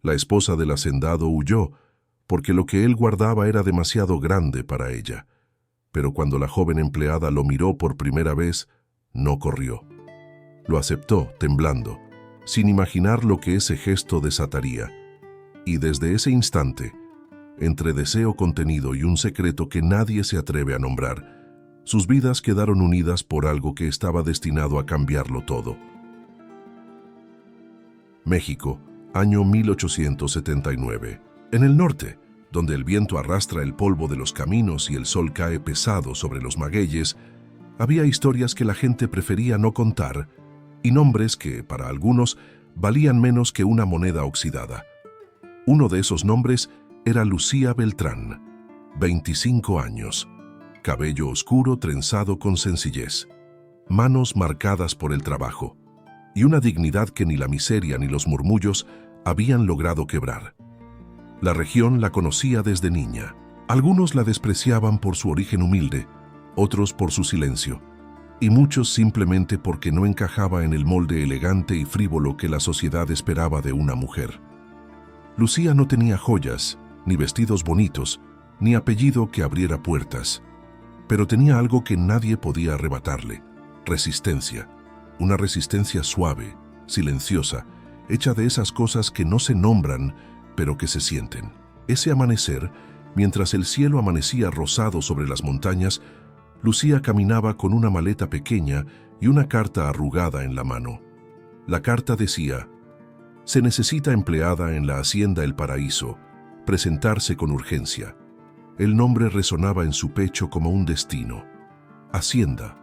La esposa del hacendado huyó, porque lo que él guardaba era demasiado grande para ella. Pero cuando la joven empleada lo miró por primera vez, no corrió. Lo aceptó, temblando, sin imaginar lo que ese gesto desataría. Y desde ese instante, entre deseo contenido y un secreto que nadie se atreve a nombrar, sus vidas quedaron unidas por algo que estaba destinado a cambiarlo todo. México, año 1879. En el norte, donde el viento arrastra el polvo de los caminos y el sol cae pesado sobre los magueyes, había historias que la gente prefería no contar y nombres que, para algunos, valían menos que una moneda oxidada. Uno de esos nombres era Lucía Beltrán, 25 años, cabello oscuro trenzado con sencillez, manos marcadas por el trabajo y una dignidad que ni la miseria ni los murmullos habían logrado quebrar. La región la conocía desde niña. Algunos la despreciaban por su origen humilde, otros por su silencio, y muchos simplemente porque no encajaba en el molde elegante y frívolo que la sociedad esperaba de una mujer. Lucía no tenía joyas, ni vestidos bonitos, ni apellido que abriera puertas, pero tenía algo que nadie podía arrebatarle: resistencia. Una resistencia suave, silenciosa, hecha de esas cosas que no se nombran, pero que se sienten. Ese amanecer, mientras el cielo amanecía rosado sobre las montañas, Lucía caminaba con una maleta pequeña y una carta arrugada en la mano. La carta decía: «Se necesita empleada en la hacienda El Paraíso, presentarse con urgencia». El nombre resonaba en su pecho como un destino. Hacienda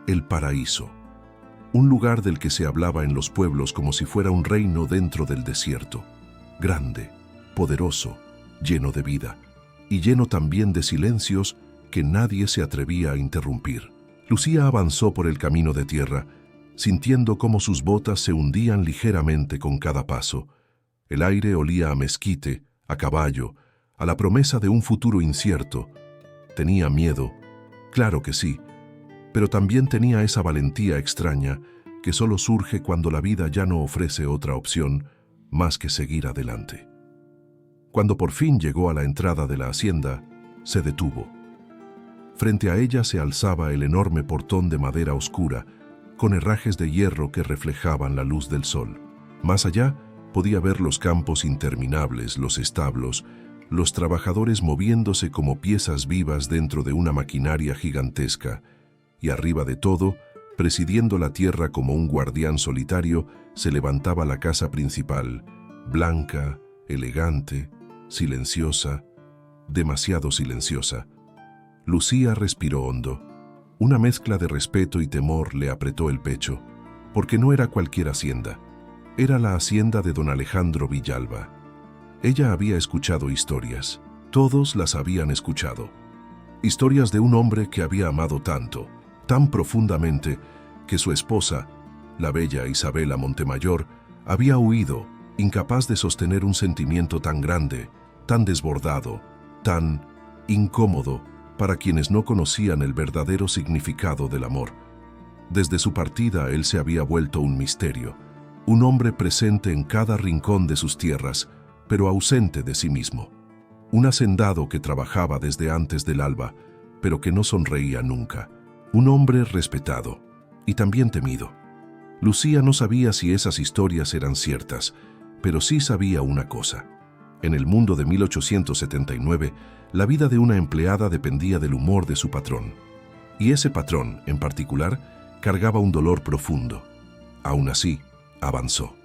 El Paraíso. Un lugar del que se hablaba en los pueblos como si fuera un reino dentro del desierto. Grande, poderoso, lleno de vida, y lleno también de silencios que nadie se atrevía a interrumpir. Lucía avanzó por el camino de tierra, sintiendo cómo sus botas se hundían ligeramente con cada paso. El aire olía a mezquite, a caballo, a la promesa de un futuro incierto. Tenía miedo, claro que sí, pero también tenía esa valentía extraña que solo surge cuando la vida ya no ofrece otra opción más que seguir adelante. Cuando por fin llegó a la entrada de la hacienda, se detuvo. Frente a ella se alzaba el enorme portón de madera oscura, con herrajes de hierro que reflejaban la luz del sol. Más allá, podía ver los campos interminables, los establos, los trabajadores moviéndose como piezas vivas dentro de una maquinaria gigantesca, y arriba de todo, presidiendo la tierra como un guardián solitario, se levantaba la casa principal, blanca, elegante, silenciosa, demasiado silenciosa. Lucía respiró hondo. Una mezcla de respeto y temor le apretó el pecho, porque no era cualquier hacienda. Era la hacienda de don Alejandro Villalba. Ella había escuchado historias. Todos las habían escuchado. Historias de un hombre que había amado tanto, tan profundamente, que su esposa, la bella Isabela Montemayor, había huido, incapaz de sostener un sentimiento tan grande, tan desbordado, tan incómodo para quienes no conocían el verdadero significado del amor. Desde su partida él se había vuelto un misterio, un hombre presente en cada rincón de sus tierras, pero ausente de sí mismo. Un hacendado que trabajaba desde antes del alba, pero que no sonreía nunca. Un hombre respetado y también temido. Lucía no sabía si esas historias eran ciertas, pero sí sabía una cosa. En el mundo de 1879, la vida de una empleada dependía del humor de su patrón. Y ese patrón, en particular, cargaba un dolor profundo. Aún así, avanzó.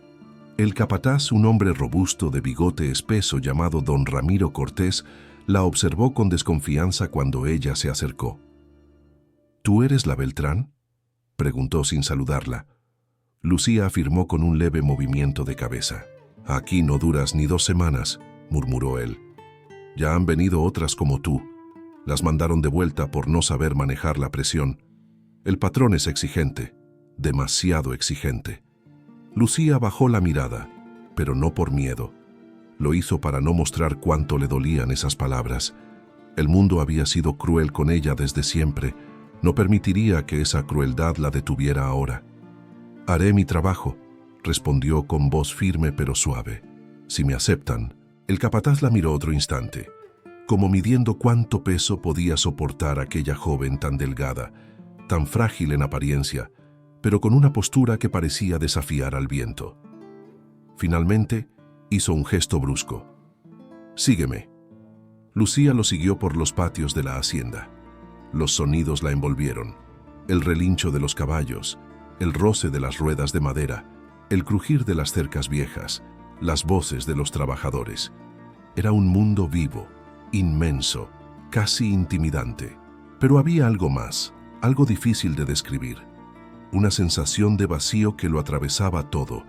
El capataz, un hombre robusto de bigote espeso llamado don Ramiro Cortés, la observó con desconfianza cuando ella se acercó. «¿Tú eres la Beltrán?», preguntó sin saludarla. Lucía afirmó con un leve movimiento de cabeza. «Aquí no duras ni 2 semanas», murmuró él. «Ya han venido otras como tú. Las mandaron de vuelta por no saber manejar la presión. El patrón es exigente, demasiado exigente». Lucía bajó la mirada, pero no por miedo. Lo hizo para no mostrar cuánto le dolían esas palabras. El mundo había sido cruel con ella desde siempre. No permitiría que esa crueldad la detuviera ahora. «Haré mi trabajo», respondió con voz firme pero suave. Si me aceptan, el capataz la miró otro instante, como midiendo cuánto peso podía soportar aquella joven tan delgada, tan frágil en apariencia, pero con una postura que parecía desafiar al viento. Finalmente, hizo un gesto brusco. «Sígueme». Lucía lo siguió por los patios de la hacienda. Los sonidos la envolvieron. El relincho de los caballos, el roce de las ruedas de madera, el crujir de las cercas viejas, las voces de los trabajadores. Era un mundo vivo, inmenso, casi intimidante. Pero había algo más, algo difícil de describir. Una sensación de vacío que lo atravesaba todo,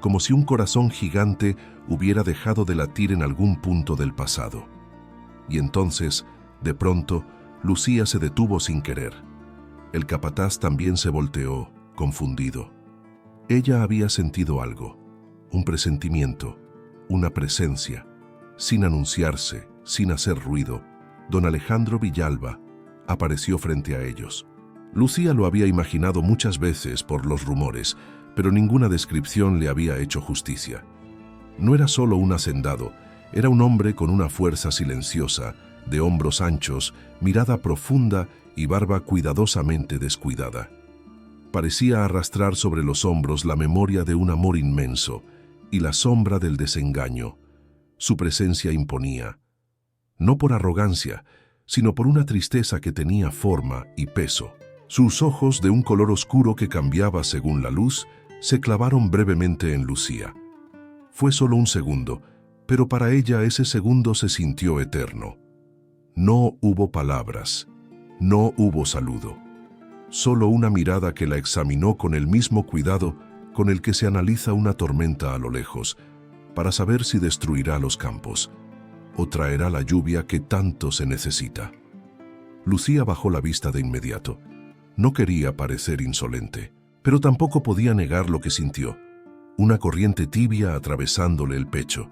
como si un corazón gigante hubiera dejado de latir en algún punto del pasado. Y entonces, de pronto, Lucía se detuvo sin querer. El capataz también se volteó, confundido. Ella había sentido algo, un presentimiento, una presencia. Sin anunciarse, sin hacer ruido, don Alejandro Villalba apareció frente a ellos. Lucía lo había imaginado muchas veces por los rumores, pero ninguna descripción le había hecho justicia. No era solo un hacendado, era un hombre con una fuerza silenciosa, de hombros anchos, mirada profunda y barba cuidadosamente descuidada. Parecía arrastrar sobre los hombros la memoria de un amor inmenso y la sombra del desengaño. Su presencia imponía, no por arrogancia, sino por una tristeza que tenía forma y peso. Sus ojos, de un color oscuro que cambiaba según la luz, se clavaron brevemente en Lucía. Fue solo un segundo, pero para ella ese segundo se sintió eterno. No hubo palabras, no hubo saludo. Solo una mirada que la examinó con el mismo cuidado con el que se analiza una tormenta a lo lejos, para saber si destruirá los campos o traerá la lluvia que tanto se necesita. Lucía bajó la vista de inmediato. No quería parecer insolente, pero tampoco podía negar lo que sintió, una corriente tibia atravesándole el pecho.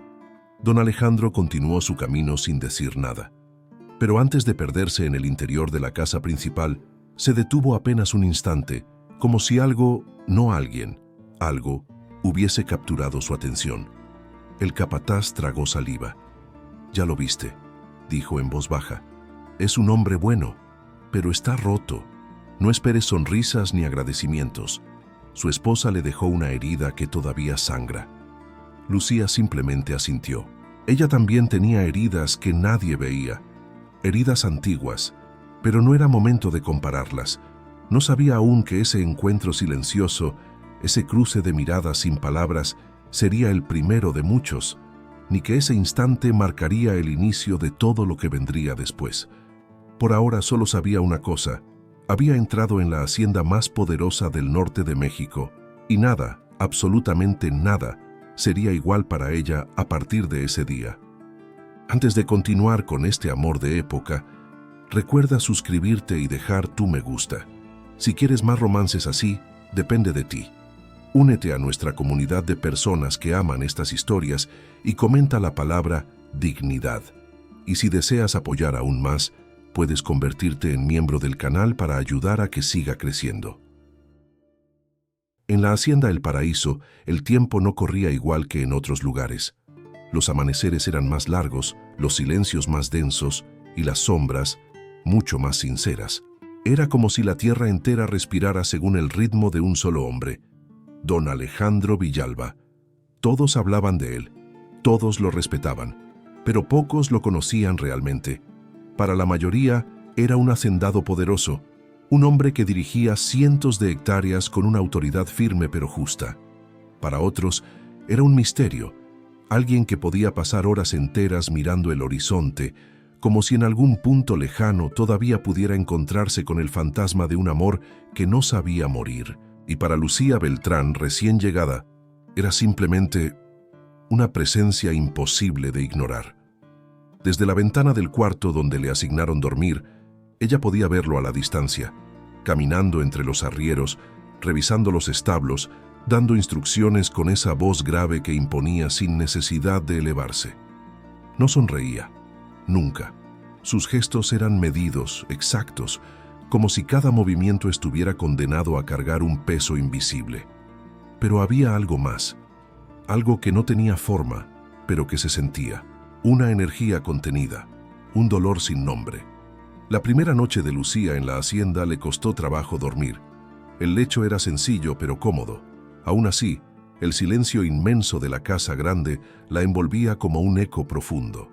Don Alejandro continuó su camino sin decir nada, pero antes de perderse en el interior de la casa principal, se detuvo apenas un instante, como si algo, no alguien, algo, hubiese capturado su atención. El capataz tragó saliva. «Ya lo viste», dijo en voz baja. «Es un hombre bueno, pero está roto. No esperes sonrisas ni agradecimientos. Su esposa le dejó una herida que todavía sangra». Lucía simplemente asintió. Ella también tenía heridas que nadie veía, heridas antiguas, pero no era momento de compararlas. No sabía aún que ese encuentro silencioso, ese cruce de miradas sin palabras, sería el primero de muchos, ni que ese instante marcaría el inicio de todo lo que vendría después. Por ahora solo sabía una cosa: había entrado en la hacienda más poderosa del norte de México, y nada, absolutamente nada, sería igual para ella a partir de ese día. Antes de continuar con este amor de época, recuerda suscribirte y dejar tu me gusta. Si quieres más romances así, depende de ti. Únete a nuestra comunidad de personas que aman estas historias y comenta la palabra dignidad. Y si deseas apoyar aún más, puedes convertirte en miembro del canal para ayudar a que siga creciendo. En la hacienda El Paraíso, el tiempo no corría igual que en otros lugares. Los amaneceres eran más largos, los silencios más densos y las sombras mucho más sinceras. Era como si la tierra entera respirara según el ritmo de un solo hombre, don Alejandro Villalba. Todos hablaban de él, todos lo respetaban, pero pocos lo conocían realmente. Para la mayoría era un hacendado poderoso, un hombre que dirigía cientos de hectáreas con una autoridad firme pero justa. Para otros era un misterio, alguien que podía pasar horas enteras mirando el horizonte, como si en algún punto lejano todavía pudiera encontrarse con el fantasma de un amor que no sabía morir. Y para Lucía Beltrán, recién llegada, era simplemente una presencia imposible de ignorar. Desde la ventana del cuarto donde le asignaron dormir, ella podía verlo a la distancia, caminando entre los arrieros, revisando los establos, dando instrucciones con esa voz grave que imponía sin necesidad de elevarse. No sonreía, nunca. Sus gestos eran medidos, exactos, como si cada movimiento estuviera condenado a cargar un peso invisible. Pero había algo más, algo que no tenía forma, pero que se sentía. Una energía contenida, un dolor sin nombre. La primera noche de Lucía en la hacienda le costó trabajo dormir. El lecho era sencillo pero cómodo. Aún así, el silencio inmenso de la casa grande la envolvía como un eco profundo.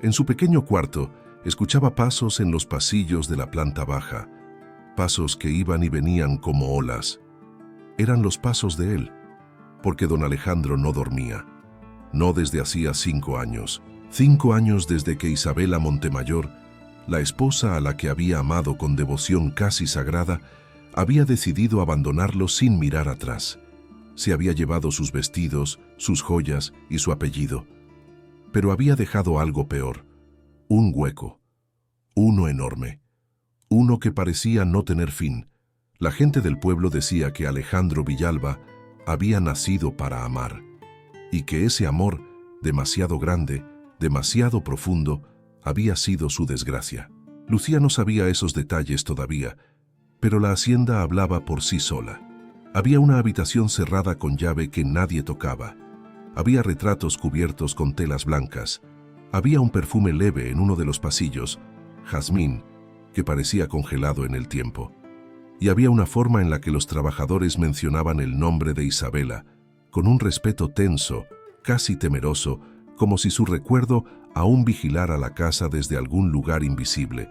En su pequeño cuarto, escuchaba pasos en los pasillos de la planta baja, pasos que iban y venían como olas. Eran los pasos de él, porque don Alejandro no dormía. No desde hacía 5 años. 5 años desde que Isabela Montemayor, la esposa a la que había amado con devoción casi sagrada, había decidido abandonarlo sin mirar atrás. Se había llevado sus vestidos, sus joyas y su apellido. Pero había dejado algo peor, un hueco, uno enorme, uno que parecía no tener fin. La gente del pueblo decía que Alejandro Villalba había nacido para amar, y que ese amor, demasiado grande, demasiado profundo, había sido su desgracia. Lucía no sabía esos detalles todavía, pero la hacienda hablaba por sí sola. Había una habitación cerrada con llave que nadie tocaba. Había retratos cubiertos con telas blancas. Había un perfume leve en uno de los pasillos, jazmín, que parecía congelado en el tiempo. Y había una forma en la que los trabajadores mencionaban el nombre de Isabela, con un respeto tenso, casi temeroso, como si su recuerdo aún vigilara la casa desde algún lugar invisible.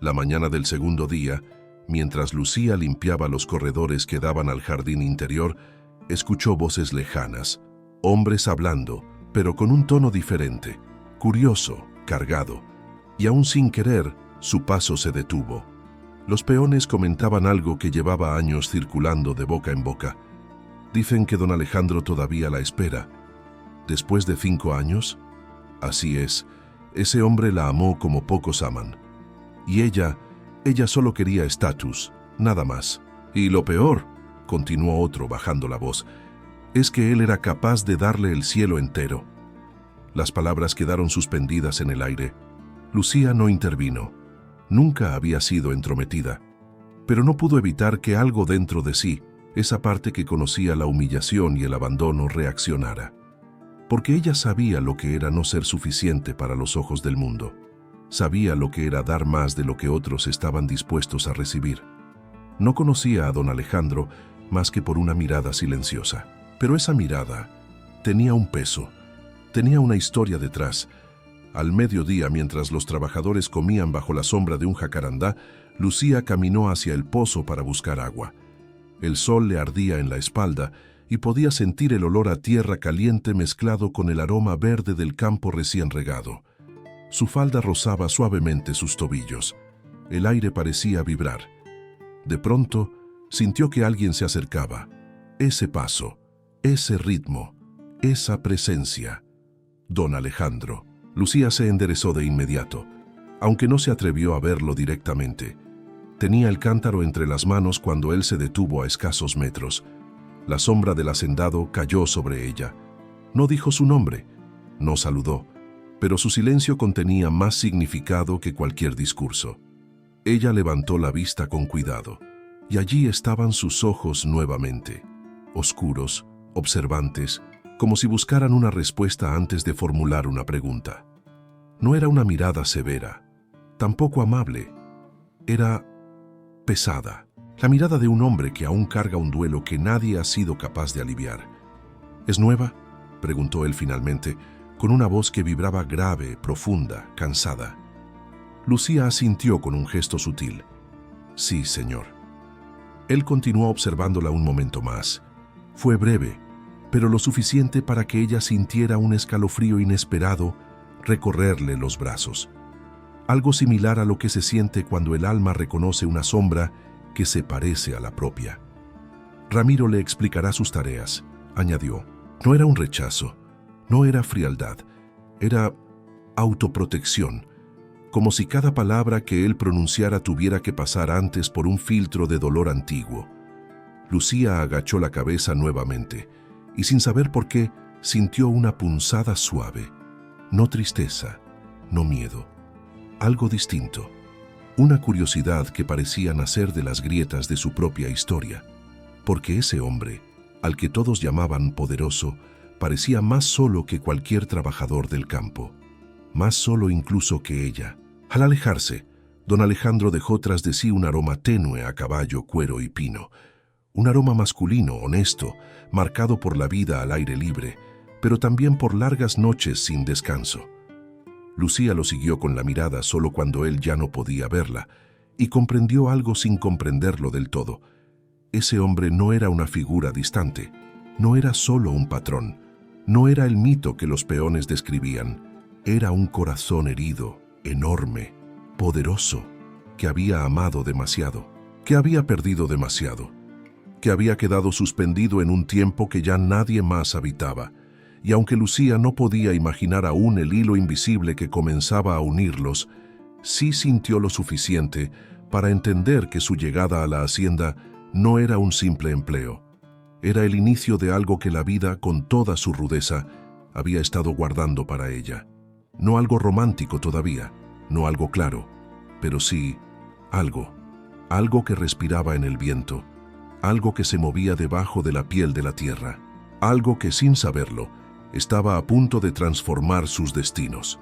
La mañana del segundo día, mientras Lucía limpiaba los corredores que daban al jardín interior, escuchó voces lejanas, hombres hablando, pero con un tono diferente, curioso, cargado, y aún sin querer, su paso se detuvo. Los peones comentaban algo que llevaba años circulando de boca en boca. Dicen que don Alejandro todavía la espera. ¿Después de 5 años? Así es, ese hombre la amó como pocos aman. Y ella solo quería estatus, nada más. Y lo peor, continuó otro bajando la voz, es que él era capaz de darle el cielo entero. Las palabras quedaron suspendidas en el aire. Lucía no intervino. Nunca había sido entrometida, pero no pudo evitar que algo dentro de sí, esa parte que conocía la humillación y el abandono, reaccionara. Porque ella sabía lo que era no ser suficiente para los ojos del mundo. Sabía lo que era dar más de lo que otros estaban dispuestos a recibir. No conocía a don Alejandro más que por una mirada silenciosa. Pero esa mirada tenía un peso, tenía una historia detrás. Al mediodía, mientras los trabajadores comían bajo la sombra de un jacarandá, Lucía caminó hacia el pozo para buscar agua. El sol le ardía en la espalda y podía sentir el olor a tierra caliente mezclado con el aroma verde del campo recién regado. Su falda rozaba suavemente sus tobillos. El aire parecía vibrar. De pronto, sintió que alguien se acercaba. Ese paso, ese ritmo, esa presencia. Don Alejandro. Lucía se enderezó de inmediato, aunque no se atrevió a verlo directamente. Tenía el cántaro entre las manos cuando él se detuvo a escasos metros. La sombra del hacendado cayó sobre ella. No dijo su nombre, no saludó, pero su silencio contenía más significado que cualquier discurso. Ella levantó la vista con cuidado, y allí estaban sus ojos nuevamente, oscuros, observantes, como si buscaran una respuesta antes de formular una pregunta. No era una mirada severa, tampoco amable. Era pesada, la mirada de un hombre que aún carga un duelo que nadie ha sido capaz de aliviar. ¿Es nueva?, preguntó él finalmente, con una voz que vibraba grave, profunda, cansada. Lucía asintió con un gesto sutil. Sí, señor. Él continuó observándola un momento más. Fue breve, pero lo suficiente para que ella sintiera un escalofrío inesperado recorrerle los brazos. Algo similar a lo que se siente cuando el alma reconoce una sombra que se parece a la propia. Ramiro le explicará sus tareas, añadió. No era un rechazo, no era frialdad, era autoprotección, como si cada palabra que él pronunciara tuviera que pasar antes por un filtro de dolor antiguo. Lucía agachó la cabeza nuevamente, y sin saber por qué, sintió una punzada suave. No tristeza, no miedo. Algo distinto. Una curiosidad que parecía nacer de las grietas de su propia historia. Porque ese hombre, al que todos llamaban poderoso, parecía más solo que cualquier trabajador del campo, más solo incluso que ella. Al alejarse, don Alejandro dejó tras de sí un aroma tenue a caballo, cuero y pino, un aroma masculino, honesto, marcado por la vida al aire libre, pero también por largas noches sin descanso. Lucía lo siguió con la mirada solo cuando él ya no podía verla, y comprendió algo sin comprenderlo del todo. Ese hombre no era una figura distante, no era solo un patrón, no era el mito que los peones describían, era un corazón herido, enorme, poderoso, que había amado demasiado, que había perdido demasiado, que había quedado suspendido en un tiempo que ya nadie más habitaba. Y aunque Lucía no podía imaginar aún el hilo invisible que comenzaba a unirlos, sí sintió lo suficiente para entender que su llegada a la hacienda no era un simple empleo. Era el inicio de algo que la vida, con toda su rudeza, había estado guardando para ella. No algo romántico todavía, no algo claro, pero sí algo que respiraba en el viento, algo que se movía debajo de la piel de la tierra, algo que, sin saberlo, estaba a punto de transformar sus destinos.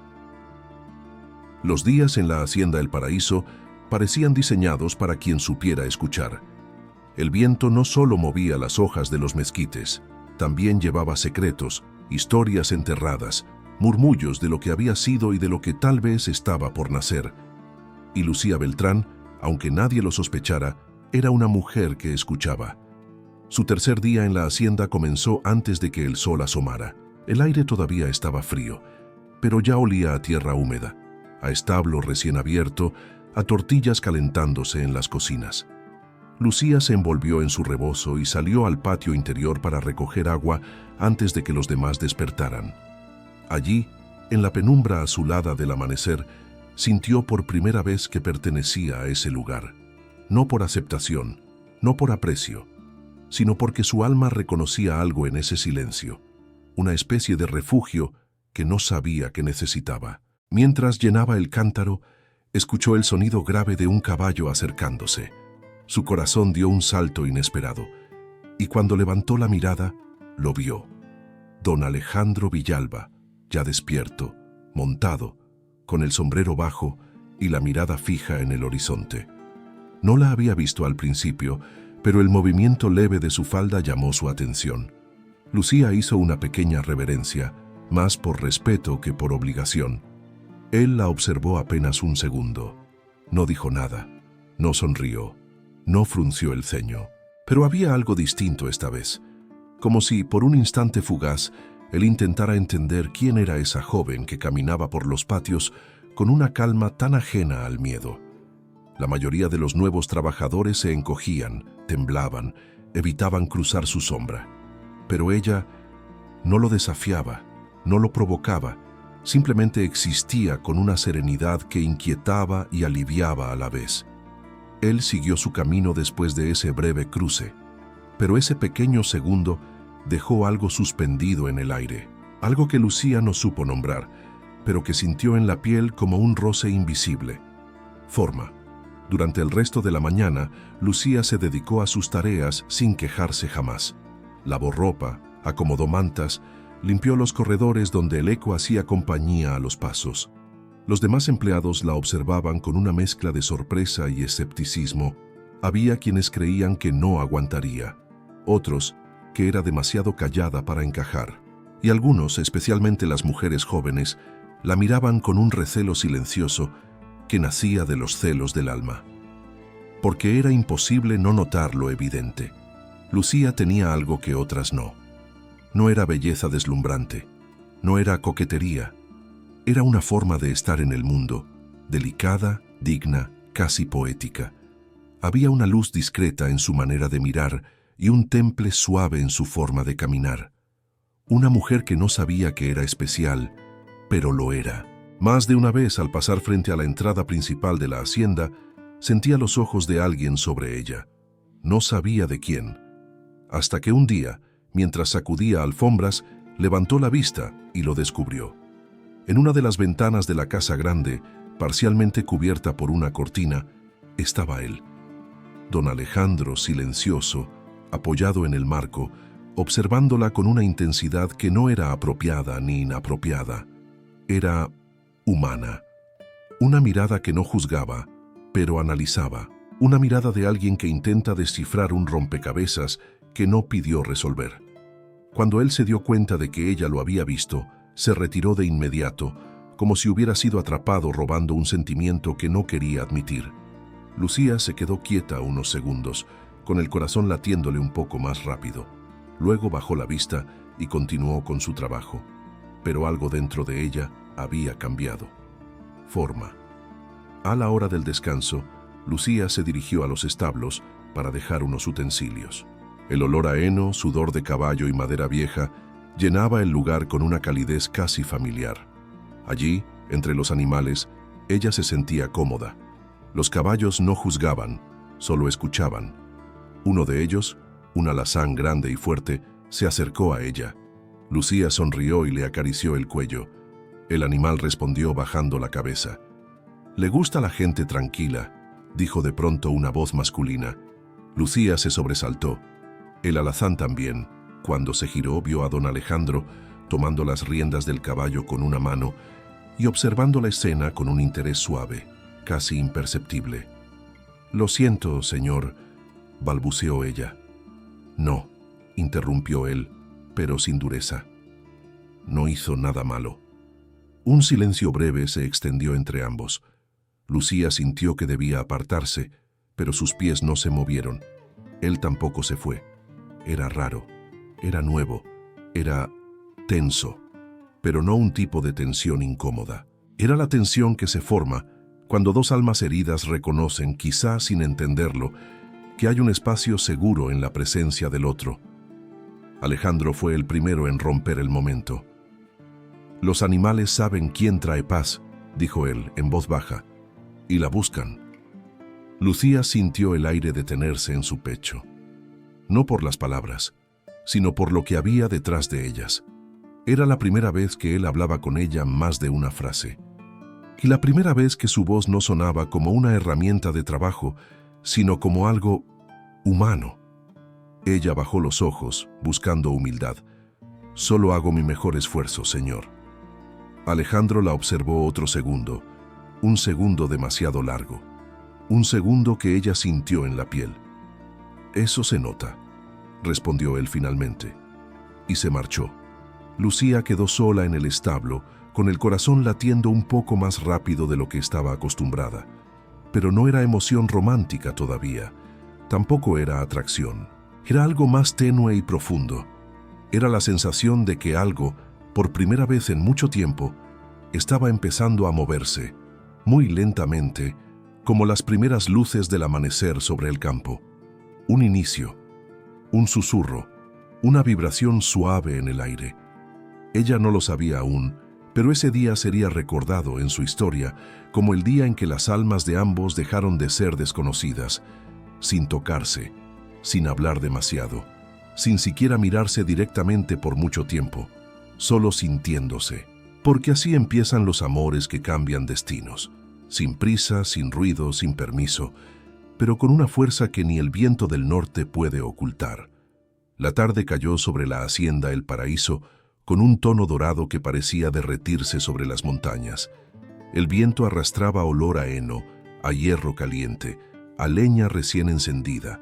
Los días en la hacienda El Paraíso parecían diseñados para quien supiera escuchar. El viento no solo movía las hojas de los mezquites, también llevaba secretos, historias enterradas, murmullos de lo que había sido y de lo que tal vez estaba por nacer. Y Lucía Beltrán, aunque nadie lo sospechara, era una mujer que escuchaba. Su tercer día en la hacienda comenzó antes de que el sol asomara. El aire todavía estaba frío, pero ya olía a tierra húmeda, a establo recién abierto, a tortillas calentándose en las cocinas. Lucía se envolvió en su rebozo y salió al patio interior para recoger agua antes de que los demás despertaran. Allí, en la penumbra azulada del amanecer, sintió por primera vez que pertenecía a ese lugar. No por aceptación, no por aprecio, sino porque su alma reconocía algo en ese silencio, una especie de refugio que no sabía que necesitaba. Mientras llenaba el cántaro, escuchó el sonido grave de un caballo acercándose. Su corazón dio un salto inesperado, y cuando levantó la mirada, lo vio. Don Alejandro Villalba, ya despierto, montado, con el sombrero bajo y la mirada fija en el horizonte. No la había visto al principio, pero el movimiento leve de su falda llamó su atención. Lucía hizo una pequeña reverencia, más por respeto que por obligación. Él la observó apenas un segundo. No dijo nada, no sonrió, no frunció el ceño. Pero había algo distinto esta vez, como si, por un instante fugaz, él intentara entender quién era esa joven que caminaba por los patios con una calma tan ajena al miedo. La mayoría de los nuevos trabajadores se encogían, temblaban, evitaban cruzar su sombra. Pero ella no lo desafiaba, no lo provocaba, simplemente existía con una serenidad que inquietaba y aliviaba a la vez. Él siguió su camino después de ese breve cruce, pero ese pequeño segundo dejó algo suspendido en el aire, algo que Lucía no supo nombrar, pero que sintió en la piel como un roce invisible. Forma. Durante el resto de la mañana, Lucía se dedicó a sus tareas sin quejarse jamás. Lavó ropa, acomodó mantas, limpió los corredores donde el eco hacía compañía a los pasos. Los demás empleados la observaban con una mezcla de sorpresa y escepticismo. Había quienes creían que no aguantaría, otros que era demasiado callada para encajar, y algunos, especialmente las mujeres jóvenes, la miraban con un recelo silencioso que nacía de los celos del alma. Porque era imposible no notar lo evidente. Lucía tenía algo que otras no. No era belleza deslumbrante, no era coquetería, era una forma de estar en el mundo, delicada, digna, casi poética. Había una luz discreta en su manera de mirar y un temple suave en su forma de caminar. Una mujer que no sabía que era especial, pero lo era. Más de una vez, al pasar frente a la entrada principal de la hacienda, sentía los ojos de alguien sobre ella. No sabía de quién. Hasta que un día, mientras sacudía alfombras, levantó la vista y lo descubrió. En una de las ventanas de la casa grande, parcialmente cubierta por una cortina, estaba él. Don Alejandro, silencioso, apoyado en el marco, observándola con una intensidad que no era apropiada ni inapropiada. Era humana. Una mirada que no juzgaba, pero analizaba. Una mirada de alguien que intenta descifrar un rompecabezas que no pidió resolver. Cuando él se dio cuenta de que ella lo había visto, se retiró de inmediato, como si hubiera sido atrapado robando un sentimiento que no quería admitir. Lucía se quedó quieta unos segundos, con el corazón latiéndole un poco más rápido. Luego bajó la vista y continuó con su trabajo. Pero algo dentro de ella había cambiado. Forma. A la hora del descanso, Lucía se dirigió a los establos para dejar unos utensilios. El olor a heno, sudor de caballo y madera vieja llenaba el lugar con una calidez casi familiar. Allí, entre los animales, ella se sentía cómoda. Los caballos no juzgaban, solo escuchaban. Uno de ellos, un alazán grande y fuerte, se acercó a ella. Lucía sonrió y le acarició el cuello. El animal respondió bajando la cabeza. «Le gusta la gente tranquila», dijo de pronto una voz masculina. Lucía se sobresaltó. El alazán también. Cuando se giró, vio a don Alejandro tomando las riendas del caballo con una mano y observando la escena con un interés suave, casi imperceptible. «Lo siento, señor», balbuceó ella. «No», interrumpió él, pero sin dureza. «No hizo nada malo». Un silencio breve se extendió entre ambos. Lucía sintió que debía apartarse, pero sus pies no se movieron. Él tampoco se fue. Era raro, era nuevo, era tenso, pero no un tipo de tensión incómoda. Era la tensión que se forma cuando dos almas heridas reconocen, quizá sin entenderlo, que hay un espacio seguro en la presencia del otro. Alejandro fue el primero en romper el momento. «Los animales saben quién trae paz», dijo él en voz baja, «y la buscan». Lucía sintió el aire detenerse en su pecho. No por las palabras, sino por lo que había detrás de ellas. Era la primera vez que él hablaba con ella más de una frase. Y la primera vez que su voz no sonaba como una herramienta de trabajo, sino como algo humano. Ella bajó los ojos, buscando humildad. «Solo hago mi mejor esfuerzo, señor». Alejandro la observó otro segundo, un segundo demasiado largo, un segundo que ella sintió en la piel. «Eso se nota», respondió él finalmente, y se marchó. Lucía quedó sola en el establo, con el corazón latiendo un poco más rápido de lo que estaba acostumbrada. Pero no era emoción romántica todavía, tampoco era atracción. Era algo más tenue y profundo. Era la sensación de que algo, por primera vez en mucho tiempo, estaba empezando a moverse, muy lentamente, como las primeras luces del amanecer sobre el campo. Un inicio, un susurro, una vibración suave en el aire. Ella no lo sabía aún, pero ese día sería recordado en su historia como el día en que las almas de ambos dejaron de ser desconocidas, sin tocarse, sin hablar demasiado, sin siquiera mirarse directamente por mucho tiempo, solo sintiéndose. Porque así empiezan los amores que cambian destinos, sin prisa, sin ruido, sin permiso, pero con una fuerza que ni el viento del norte puede ocultar. La tarde cayó sobre la hacienda El Paraíso con un tono dorado que parecía derretirse sobre las montañas. El viento arrastraba olor a heno, a hierro caliente, a leña recién encendida,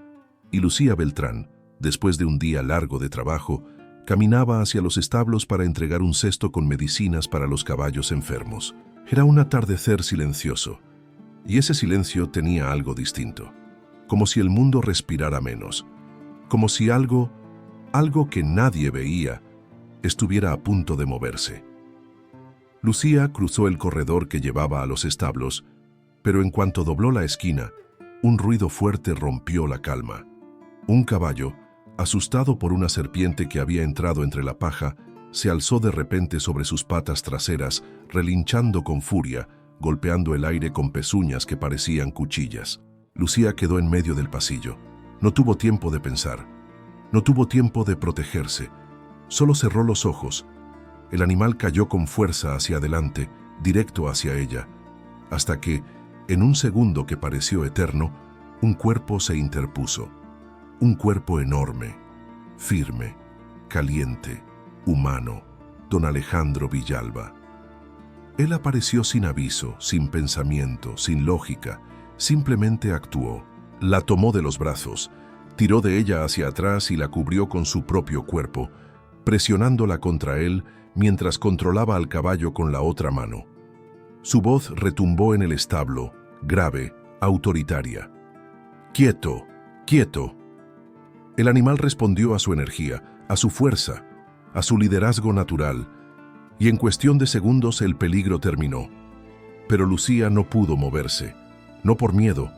y Lucía Beltrán, después de un día largo de trabajo, caminaba hacia los establos para entregar un cesto con medicinas para los caballos enfermos. Era un atardecer silencioso, y ese silencio tenía algo distinto, como si el mundo respirara menos, como si algo que nadie veía, estuviera a punto de moverse. Lucía cruzó el corredor que llevaba a los establos, pero en cuanto dobló la esquina, un ruido fuerte rompió la calma. Un caballo, asustado por una serpiente que había entrado entre la paja, se alzó de repente sobre sus patas traseras, relinchando con furia, golpeando el aire con pezuñas que parecían cuchillas. Lucía quedó en medio del pasillo. No tuvo tiempo de pensar. No tuvo tiempo de protegerse. Solo cerró los ojos. El animal cayó con fuerza hacia adelante, directo hacia ella, hasta que, en un segundo que pareció eterno, un cuerpo se interpuso. Un cuerpo enorme, firme, caliente, humano, don Alejandro Villalba. Él apareció sin aviso, sin pensamiento, sin lógica, simplemente actuó. La tomó de los brazos, tiró de ella hacia atrás y la cubrió con su propio cuerpo, presionándola contra él mientras controlaba al caballo con la otra mano. Su voz retumbó en el establo, grave, autoritaria. «¡Quieto! ¡Quieto!». El animal respondió a su energía, a su fuerza, a su liderazgo natural, y en cuestión de segundos el peligro terminó. Pero Lucía no pudo moverse, no por miedo,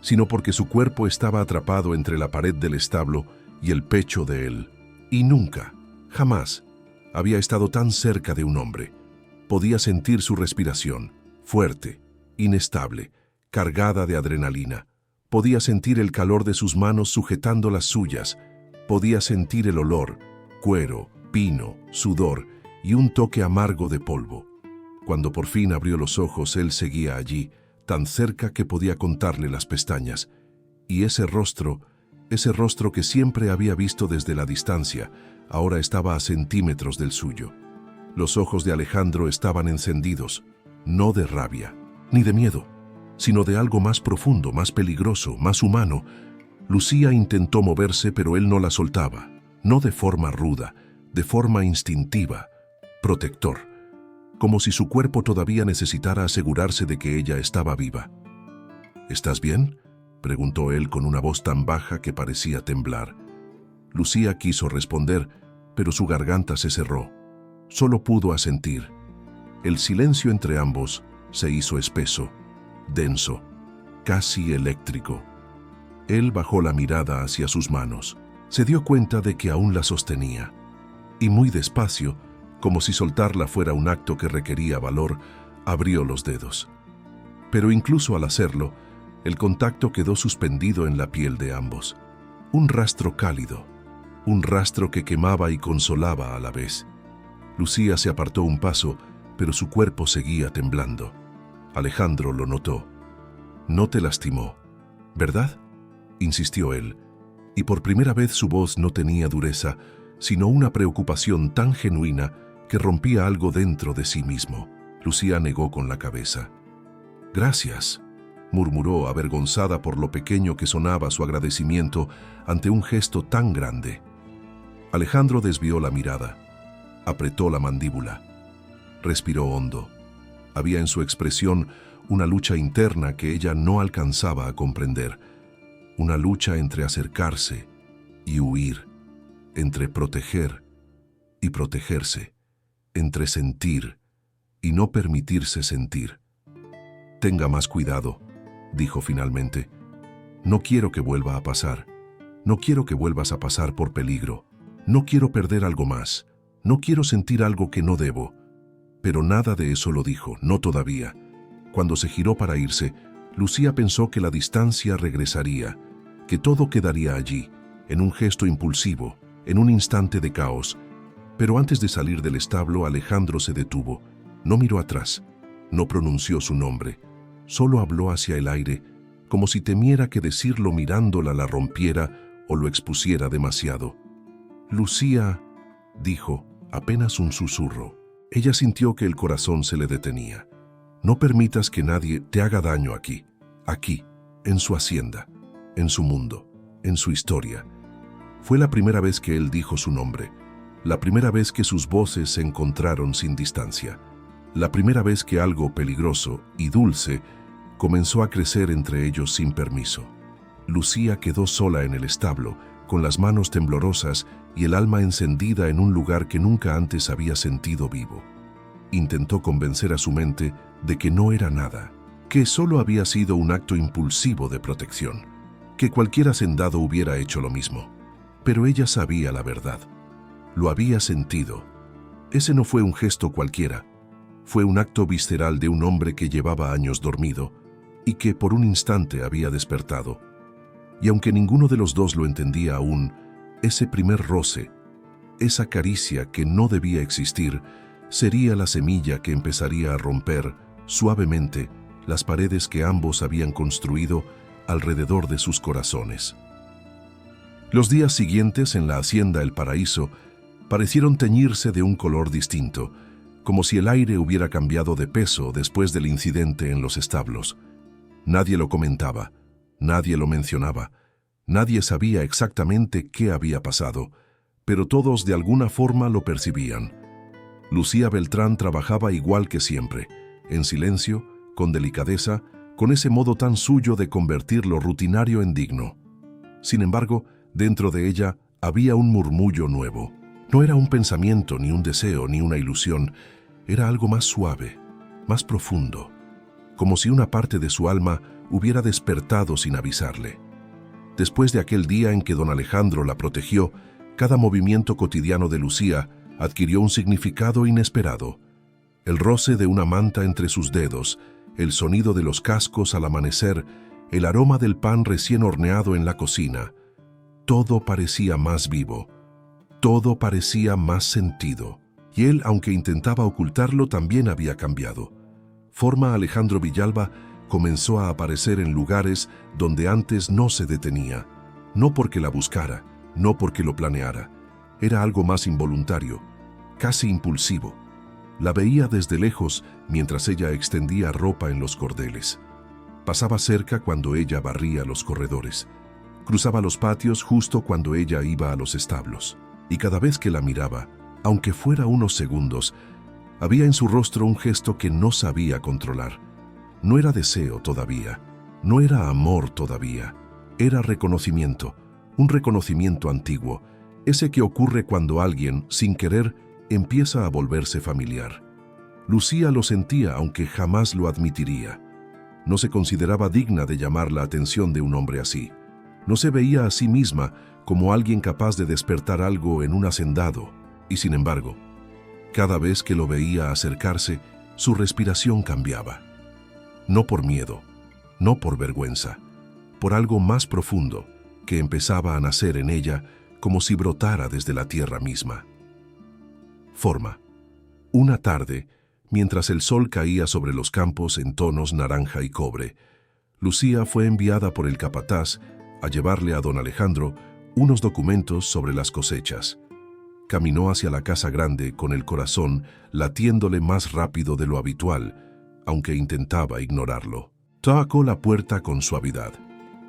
sino porque su cuerpo estaba atrapado entre la pared del establo y el pecho de él. Y nunca, jamás, había estado tan cerca de un hombre. Podía sentir su respiración, fuerte, inestable, cargada de adrenalina. Podía sentir el calor de sus manos sujetando las suyas. Podía sentir el olor, cuero, pino, sudor y un toque amargo de polvo. Cuando por fin abrió los ojos, él seguía allí, tan cerca que podía contarle las pestañas. Y ese rostro que siempre había visto desde la distancia, ahora estaba a centímetros del suyo. Los ojos de Alejandro estaban encendidos, no de rabia, ni de miedo, sino de algo más profundo, más peligroso, más humano. Lucía intentó moverse, pero él no la soltaba, no de forma ruda, de forma instintiva, protector, como si su cuerpo todavía necesitara asegurarse de que ella estaba viva. «¿Estás bien?», preguntó él con una voz tan baja que parecía temblar. Lucía quiso responder, pero su garganta se cerró. Solo pudo asentir. El silencio entre ambos se hizo espeso, denso, casi eléctrico. Él bajó la mirada hacia sus manos. Se dio cuenta de que aún la sostenía. Y muy despacio, como si soltarla fuera un acto que requería valor, abrió los dedos. Pero incluso al hacerlo, el contacto quedó suspendido en la piel de ambos. Un rastro cálido, un rastro que quemaba y consolaba a la vez. Lucía se apartó un paso, pero su cuerpo seguía temblando. Alejandro lo notó. «No te lastimó, ¿verdad?», insistió él, y por primera vez su voz no tenía dureza, sino una preocupación tan genuina que rompía algo dentro de sí mismo. Lucía negó con la cabeza. «Gracias», murmuró, avergonzada por lo pequeño que sonaba su agradecimiento ante un gesto tan grande. Alejandro desvió la mirada, apretó la mandíbula, respiró hondo. Había en su expresión una lucha interna que ella no alcanzaba a comprender, una lucha entre acercarse y huir, entre proteger y protegerse, entre sentir y no permitirse sentir. «Tenga más cuidado», dijo finalmente. «No quiero que vuelva a pasar. No quiero que vuelvas a pasar por peligro. No quiero perder algo más. No quiero sentir algo que no debo». Pero nada de eso lo dijo, no todavía. Cuando se giró para irse, Lucía pensó que la distancia regresaría, que todo quedaría allí, en un gesto impulsivo, en un instante de caos. Pero antes de salir del establo, Alejandro se detuvo. No miró atrás, no pronunció su nombre. Solo habló hacia el aire, como si temiera que decirlo mirándola la rompiera o lo expusiera demasiado. «Lucía», dijo, apenas un susurro. Ella sintió que el corazón se le detenía. «No permitas que nadie te haga daño aquí, en su hacienda, en su mundo, en su historia». Fue la primera vez que él dijo su nombre, la primera vez que sus voces se encontraron sin distancia, la primera vez que algo peligroso y dulce comenzó a crecer entre ellos sin permiso. Lucía quedó sola en el establo, con las manos temblorosas y el alma encendida en un lugar que nunca antes había sentido vivo. Intentó convencer a su mente de que no era nada, que solo había sido un acto impulsivo de protección, que cualquier hacendado hubiera hecho lo mismo. Pero ella sabía la verdad. Lo había sentido. Ese no fue un gesto cualquiera. Fue un acto visceral de un hombre que llevaba años dormido y que por un instante había despertado. Y aunque ninguno de los dos lo entendía aún, ese primer roce, esa caricia que no debía existir, sería la semilla que empezaría a romper, suavemente, las paredes que ambos habían construido alrededor de sus corazones. Los días siguientes en la hacienda El Paraíso parecieron teñirse de un color distinto, como si el aire hubiera cambiado de peso después del incidente en los establos. Nadie lo comentaba, nadie lo mencionaba, nadie sabía exactamente qué había pasado, pero todos de alguna forma lo percibían. Lucía Beltrán trabajaba igual que siempre, en silencio, con delicadeza, con ese modo tan suyo de convertir lo rutinario en digno. Sin embargo, dentro de ella había un murmullo nuevo. No era un pensamiento, ni un deseo, ni una ilusión. Era algo más suave, más profundo, como si una parte de su alma hubiera despertado sin avisarle. Después de aquel día en que don Alejandro la protegió, cada movimiento cotidiano de Lucía adquirió un significado inesperado. El roce de una manta entre sus dedos, el sonido de los cascos al amanecer, el aroma del pan recién horneado en la cocina. Todo parecía más vivo, todo parecía más sentido. Y él, aunque intentaba ocultarlo, también había cambiado. Forma Alejandro Villalba comenzó a aparecer en lugares donde antes no se detenía, no porque la buscara, no porque lo planeara. Era algo más involuntario, casi impulsivo. La veía desde lejos mientras ella extendía ropa en los cordeles. Pasaba cerca cuando ella barría los corredores. Cruzaba los patios justo cuando ella iba a los establos. Y cada vez que la miraba, aunque fuera unos segundos, había en su rostro un gesto que no sabía controlar. No era deseo todavía, no era amor todavía, era reconocimiento, un reconocimiento antiguo, ese que ocurre cuando alguien, sin querer, empieza a volverse familiar. Lucía lo sentía, aunque jamás lo admitiría. No se consideraba digna de llamar la atención de un hombre así. No se veía a sí misma como alguien capaz de despertar algo en un hacendado, y sin embargo, cada vez que lo veía acercarse, su respiración cambiaba. No por miedo, no por vergüenza, por algo más profundo que empezaba a nacer en ella como si brotara desde la tierra misma. Forma. Una tarde, mientras el sol caía sobre los campos en tonos naranja y cobre, Lucía fue enviada por el capataz a llevarle a don Alejandro unos documentos sobre las cosechas. Caminó hacia la casa grande con el corazón latiéndole más rápido de lo habitual, aunque intentaba ignorarlo. Tocó la puerta con suavidad.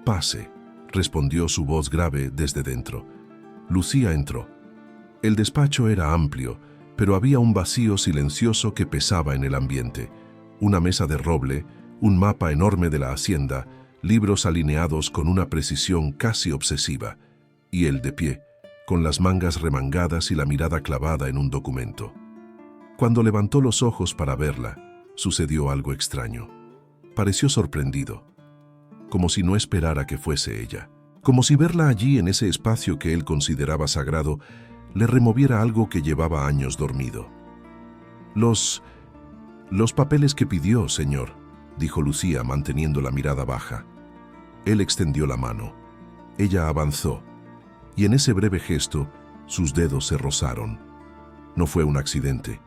«Pase», respondió su voz grave desde dentro. Lucía entró. El despacho era amplio, pero había un vacío silencioso que pesaba en el ambiente. Una mesa de roble, un mapa enorme de la hacienda, libros alineados con una precisión casi obsesiva, y él de pie, con las mangas remangadas y la mirada clavada en un documento. Cuando levantó los ojos para verla, sucedió algo extraño. Pareció sorprendido, como si no esperara que fuese ella, como si verla allí en ese espacio que él consideraba sagrado le removiera algo que llevaba años dormido. Los papeles que pidió, señor», dijo Lucía manteniendo la mirada baja. Él extendió la mano. Ella avanzó, y en ese breve gesto sus dedos se rozaron. No fue un accidente,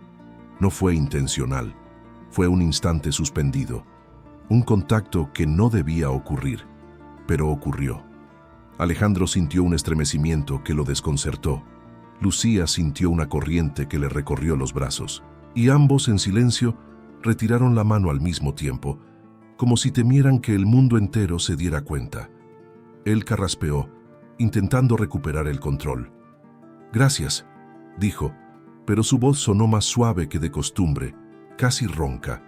no fue intencional, fue un instante suspendido, un contacto que no debía ocurrir, pero ocurrió. Alejandro sintió un estremecimiento que lo desconcertó. Lucía sintió una corriente que le recorrió los brazos, y ambos en silencio retiraron la mano al mismo tiempo, como si temieran que el mundo entero se diera cuenta. Él carraspeó, intentando recuperar el control. «Gracias», dijo, pero su voz sonó más suave que de costumbre, casi ronca.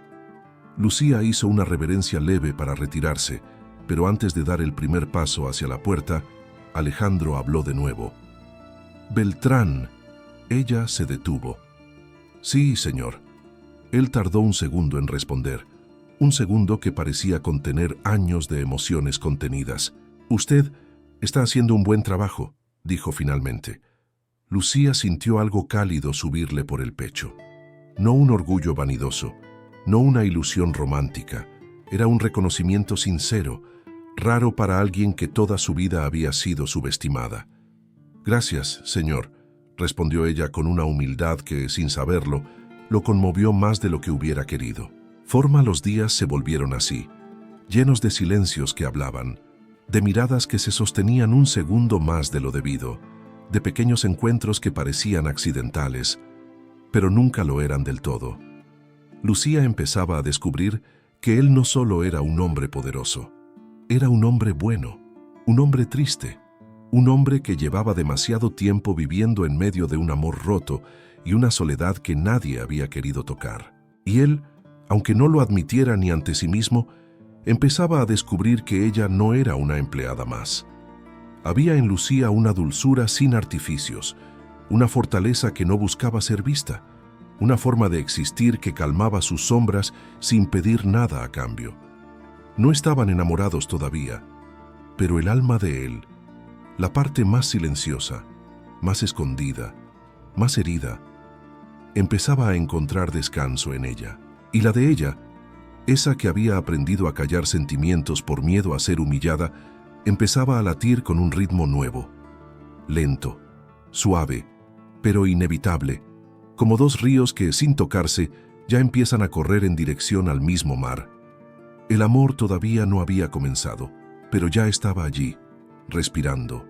Lucía hizo una reverencia leve para retirarse, pero antes de dar el primer paso hacia la puerta, Alejandro habló de nuevo. «Beltrán». Ella se detuvo. «Sí, señor». Él tardó un segundo en responder, un segundo que parecía contener años de emociones contenidas. «Usted está haciendo un buen trabajo», dijo finalmente. Lucía sintió algo cálido subirle por el pecho. No un orgullo vanidoso, no una ilusión romántica, era un reconocimiento sincero, raro para alguien que toda su vida había sido subestimada. «Gracias, señor», respondió ella con una humildad que, sin saberlo, lo conmovió más de lo que hubiera querido. Forma los días se volvieron así, llenos de silencios que hablaban, de miradas que se sostenían un segundo más de lo debido, de pequeños encuentros que parecían accidentales, pero nunca lo eran del todo. Lucía empezaba a descubrir que él no solo era un hombre poderoso, era un hombre bueno, un hombre triste, un hombre que llevaba demasiado tiempo viviendo en medio de un amor roto y una soledad que nadie había querido tocar. Y él, aunque no lo admitiera ni ante sí mismo, empezaba a descubrir que ella no era una empleada más. Había en Lucía una dulzura sin artificios, una fortaleza que no buscaba ser vista, una forma de existir que calmaba sus sombras sin pedir nada a cambio. No estaban enamorados todavía, pero el alma de él, la parte más silenciosa, más escondida, más herida, empezaba a encontrar descanso en ella. Y la de ella, esa que había aprendido a callar sentimientos por miedo a ser humillada, empezaba a latir con un ritmo nuevo, lento, suave, pero inevitable, como dos ríos que, sin tocarse, ya empiezan a correr en dirección al mismo mar. El amor todavía no había comenzado, pero ya estaba allí, respirando,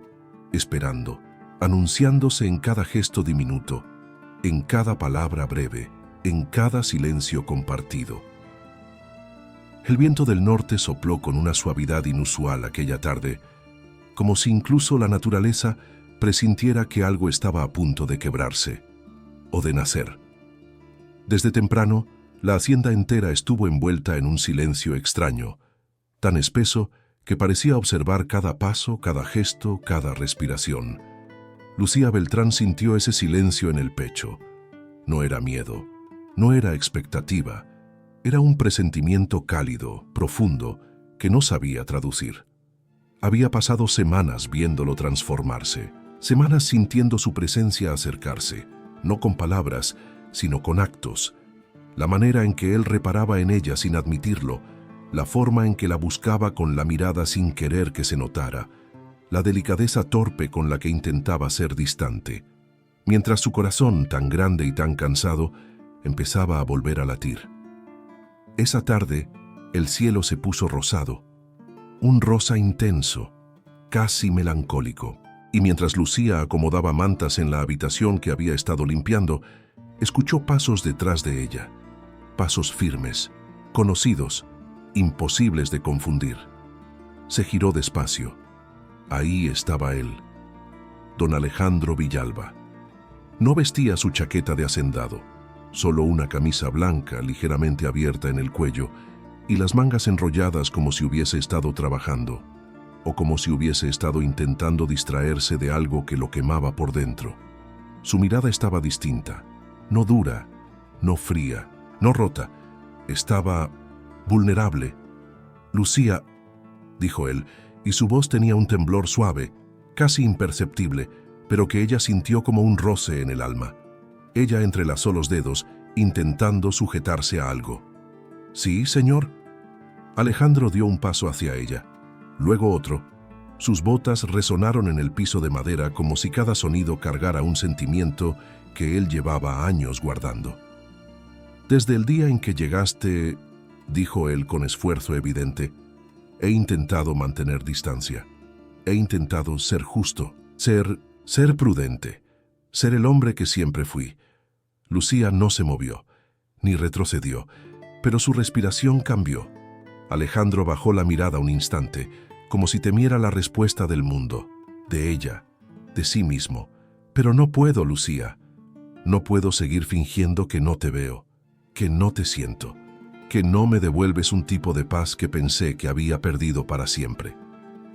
esperando, anunciándose en cada gesto diminuto, en cada palabra breve, en cada silencio compartido. El viento del norte sopló con una suavidad inusual aquella tarde, como si incluso la naturaleza presintiera que algo estaba a punto de quebrarse o de nacer. Desde temprano, la hacienda entera estuvo envuelta en un silencio extraño, tan espeso que parecía observar cada paso, cada gesto, cada respiración. Lucía Beltrán sintió ese silencio en el pecho. No era miedo, no era expectativa, era un presentimiento cálido, profundo, que no sabía traducir. Había pasado semanas viéndolo transformarse, semanas sintiendo su presencia acercarse, no con palabras, sino con actos. La manera en que él reparaba en ella sin admitirlo, la forma en que la buscaba con la mirada sin querer que se notara, la delicadeza torpe con la que intentaba ser distante, mientras su corazón, tan grande y tan cansado, empezaba a volver a latir. Esa tarde, el cielo se puso rosado, un rosa intenso, casi melancólico, y mientras Lucía acomodaba mantas en la habitación que había estado limpiando, escuchó pasos detrás de ella, pasos firmes, conocidos, imposibles de confundir. Se giró despacio. Ahí estaba él, don Alejandro Villalba. No vestía su chaqueta de hacendado, solo una camisa blanca ligeramente abierta en el cuello y las mangas enrolladas como si hubiese estado trabajando, o como si hubiese estado intentando distraerse de algo que lo quemaba por dentro. Su mirada estaba distinta, no dura, no fría, no rota, estaba vulnerable. «Lucía», dijo él, y su voz tenía un temblor suave, casi imperceptible, pero que ella sintió como un roce en el alma. Ella entrelazó los dedos, intentando sujetarse a algo. «¿Sí, señor?» Alejandro dio un paso hacia ella, luego otro. Sus botas resonaron en el piso de madera como si cada sonido cargara un sentimiento que él llevaba años guardando. «Desde el día en que llegaste», dijo él con esfuerzo evidente, «he intentado mantener distancia. He intentado ser justo, ser prudente, ser el hombre que siempre fui». Lucía no se movió, ni retrocedió, pero su respiración cambió. Alejandro bajó la mirada un instante, como si temiera la respuesta del mundo, de ella, de sí mismo. «Pero no puedo, Lucía. No puedo seguir fingiendo que no te veo, que no te siento, que no me devuelves un tipo de paz que pensé que había perdido para siempre».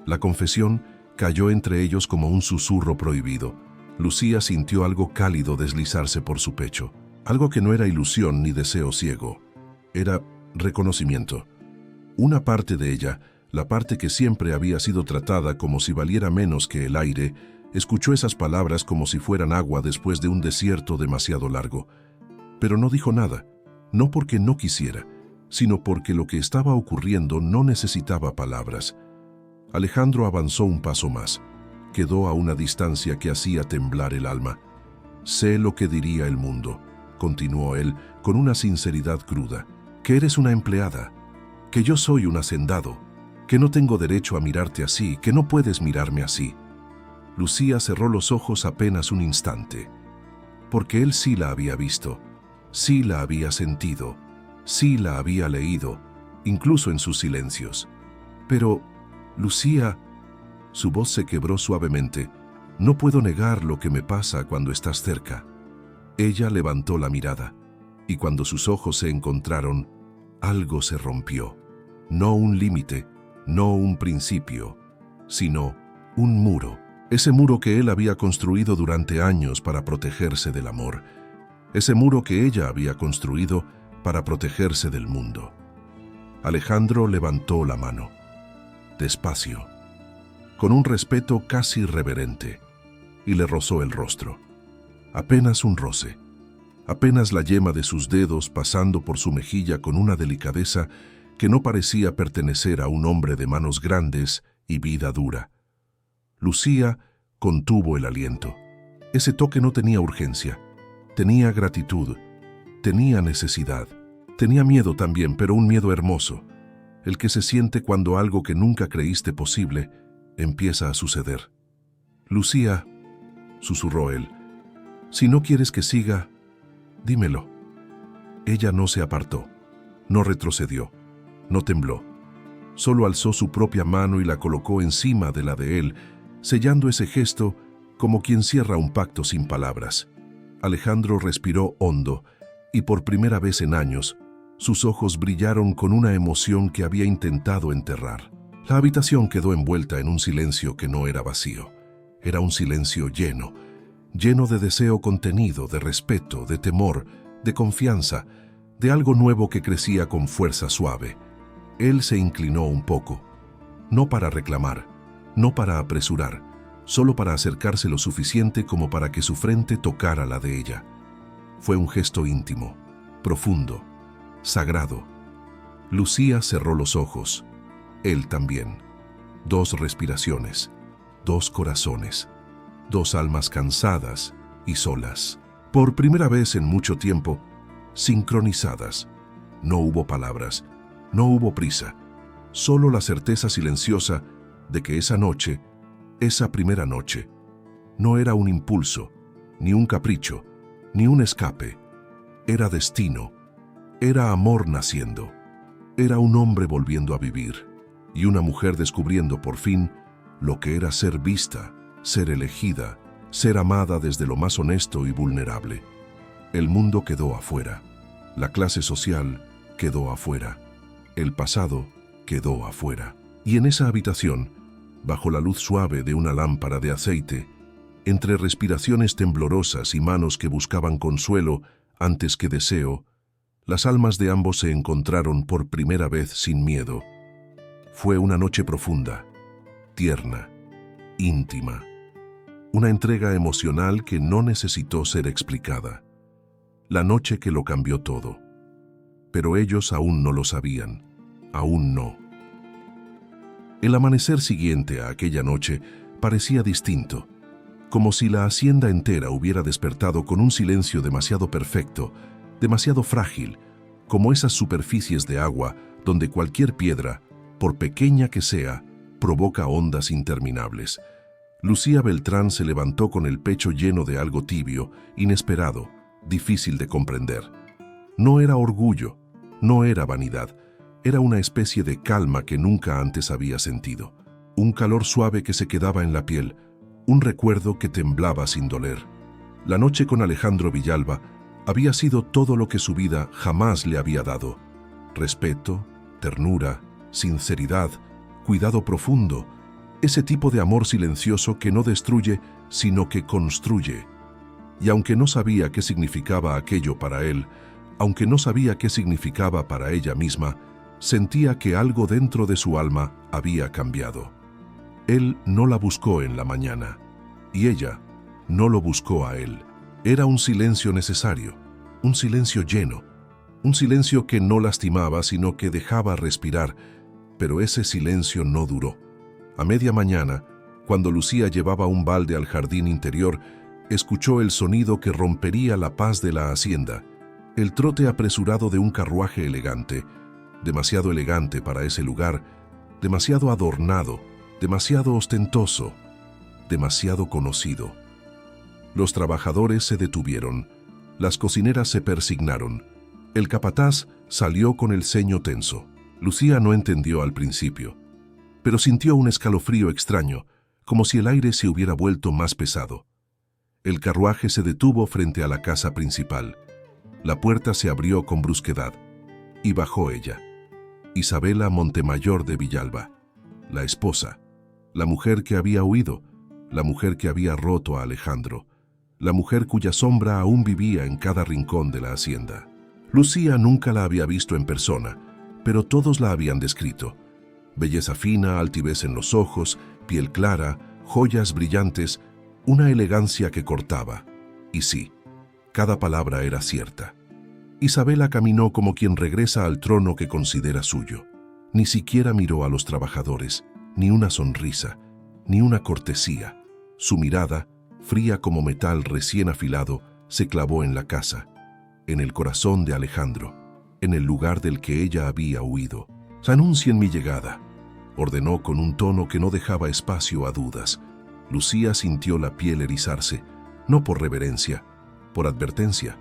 La confesión cayó entre ellos como un susurro prohibido. Lucía sintió algo cálido deslizarse por su pecho, algo que no era ilusión ni deseo ciego, era reconocimiento. Una parte de ella, la parte que siempre había sido tratada como si valiera menos que el aire, escuchó esas palabras como si fueran agua después de un desierto demasiado largo. Pero no dijo nada, no porque no quisiera, sino porque lo que estaba ocurriendo no necesitaba palabras. Alejandro avanzó un paso más. Quedó a una distancia que hacía temblar el alma. «Sé lo que diría el mundo», continuó él con una sinceridad cruda, «que eres una empleada, que yo soy un hacendado, que no tengo derecho a mirarte así, que no puedes mirarme así». Lucía cerró los ojos apenas un instante, porque él sí la había visto, sí la había sentido, sí la había leído, incluso en sus silencios. Pero, Lucía, su voz se quebró suavemente, no puedo negar lo que me pasa cuando estás cerca. Ella levantó la mirada, y cuando sus ojos se encontraron, algo se rompió. No un límite, no un principio, sino un muro. Ese muro que él había construido durante años para protegerse del amor. Ese muro que ella había construido para protegerse del mundo. Alejandro levantó la mano, despacio, con un respeto casi reverente, y le rozó el rostro. Apenas un roce, apenas la yema de sus dedos pasando por su mejilla con una delicadeza que no parecía pertenecer a un hombre de manos grandes y vida dura. Lucía contuvo el aliento. Ese toque no tenía urgencia, tenía gratitud, tenía necesidad, tenía miedo también, pero un miedo hermoso, el que se siente cuando algo que nunca creíste posible empieza a suceder. Lucía, susurró él, si no quieres que siga, dímelo. Ella no se apartó, no retrocedió, no tembló. Solo alzó su propia mano y la colocó encima de la de él, sellando ese gesto como quien cierra un pacto sin palabras. Alejandro respiró hondo y por primera vez en años, sus ojos brillaron con una emoción que había intentado enterrar. La habitación quedó envuelta en un silencio que no era vacío. Era un silencio lleno, lleno de deseo contenido, de respeto, de temor, de confianza, de algo nuevo que crecía con fuerza suave. Él se inclinó un poco, no para reclamar, no para apresurar, solo para acercarse lo suficiente como para que su frente tocara la de ella. Fue un gesto íntimo, profundo, sagrado. Lucía cerró los ojos, él también. 2 respiraciones, 2 corazones, 2 almas cansadas y solas. Por primera vez en mucho tiempo, sincronizadas. No hubo palabras, no hubo prisa, solo la certeza silenciosa de que esa noche, esa primera noche, no era un impulso, ni un capricho, ni un escape. Era destino, era amor naciendo, era un hombre volviendo a vivir y una mujer descubriendo por fin lo que era ser vista, ser elegida, ser amada desde lo más honesto y vulnerable. El mundo quedó afuera, la clase social quedó afuera, el pasado quedó afuera. Y en esa habitación, bajo la luz suave de una lámpara de aceite, entre respiraciones temblorosas y manos que buscaban consuelo antes que deseo, las almas de ambos se encontraron por primera vez sin miedo. Fue una noche profunda, tierna, íntima, una entrega emocional que no necesitó ser explicada. La noche que lo cambió todo. Pero ellos aún no lo sabían, aún no. El amanecer siguiente a aquella noche parecía distinto, como si la hacienda entera hubiera despertado con un silencio demasiado perfecto, demasiado frágil, como esas superficies de agua donde cualquier piedra, por pequeña que sea, provoca ondas interminables. Lucía Beltrán se levantó con el pecho lleno de algo tibio, inesperado, difícil de comprender. No era orgullo, no era vanidad, era una especie de calma que nunca antes había sentido. Un calor suave que se quedaba en la piel, un recuerdo que temblaba sin doler. La noche con Alejandro Villalba había sido todo lo que su vida jamás le había dado. Respeto, ternura, sinceridad, cuidado profundo, ese tipo de amor silencioso que no destruye, sino que construye. Y aunque no sabía qué significaba aquello para él, aunque no sabía qué significaba para ella misma, sentía que algo dentro de su alma había cambiado. Él no la buscó en la mañana, y ella no lo buscó a él. Era un silencio necesario, un silencio lleno, un silencio que no lastimaba, sino que dejaba respirar, pero ese silencio no duró. A media mañana, cuando Lucía llevaba un balde al jardín interior, escuchó el sonido que rompería la paz de la hacienda, el trote apresurado de un carruaje elegante, demasiado elegante para ese lugar, demasiado adornado, demasiado ostentoso. demasiado conocido. Los trabajadores se detuvieron, las cocineras se persignaron, el capataz salió con el ceño tenso. Lucía no entendió al principio, pero sintió un escalofrío extraño, como si el aire se hubiera vuelto más pesado. El carruaje se detuvo frente a la casa principal. La puerta se abrió con brusquedad, y bajó ella. Isabela Montemayor de Villalba, la esposa, la mujer que había huido, la mujer que había roto a Alejandro, la mujer cuya sombra aún vivía en cada rincón de la hacienda. Lucía nunca la había visto en persona, pero todos la habían descrito. Belleza fina, altivez en los ojos, piel clara, joyas brillantes, una elegancia que cortaba. Y sí, cada palabra era cierta. Isabela caminó como quien regresa al trono que considera suyo. Ni siquiera miró a los trabajadores, ni una sonrisa, ni una cortesía. Su mirada, fría como metal recién afilado, se clavó en la casa, en el corazón de Alejandro, en el lugar del que ella había huido. «Anuncien mi llegada», ordenó con un tono que no dejaba espacio a dudas. Lucía sintió la piel erizarse, no por reverencia, por advertencia,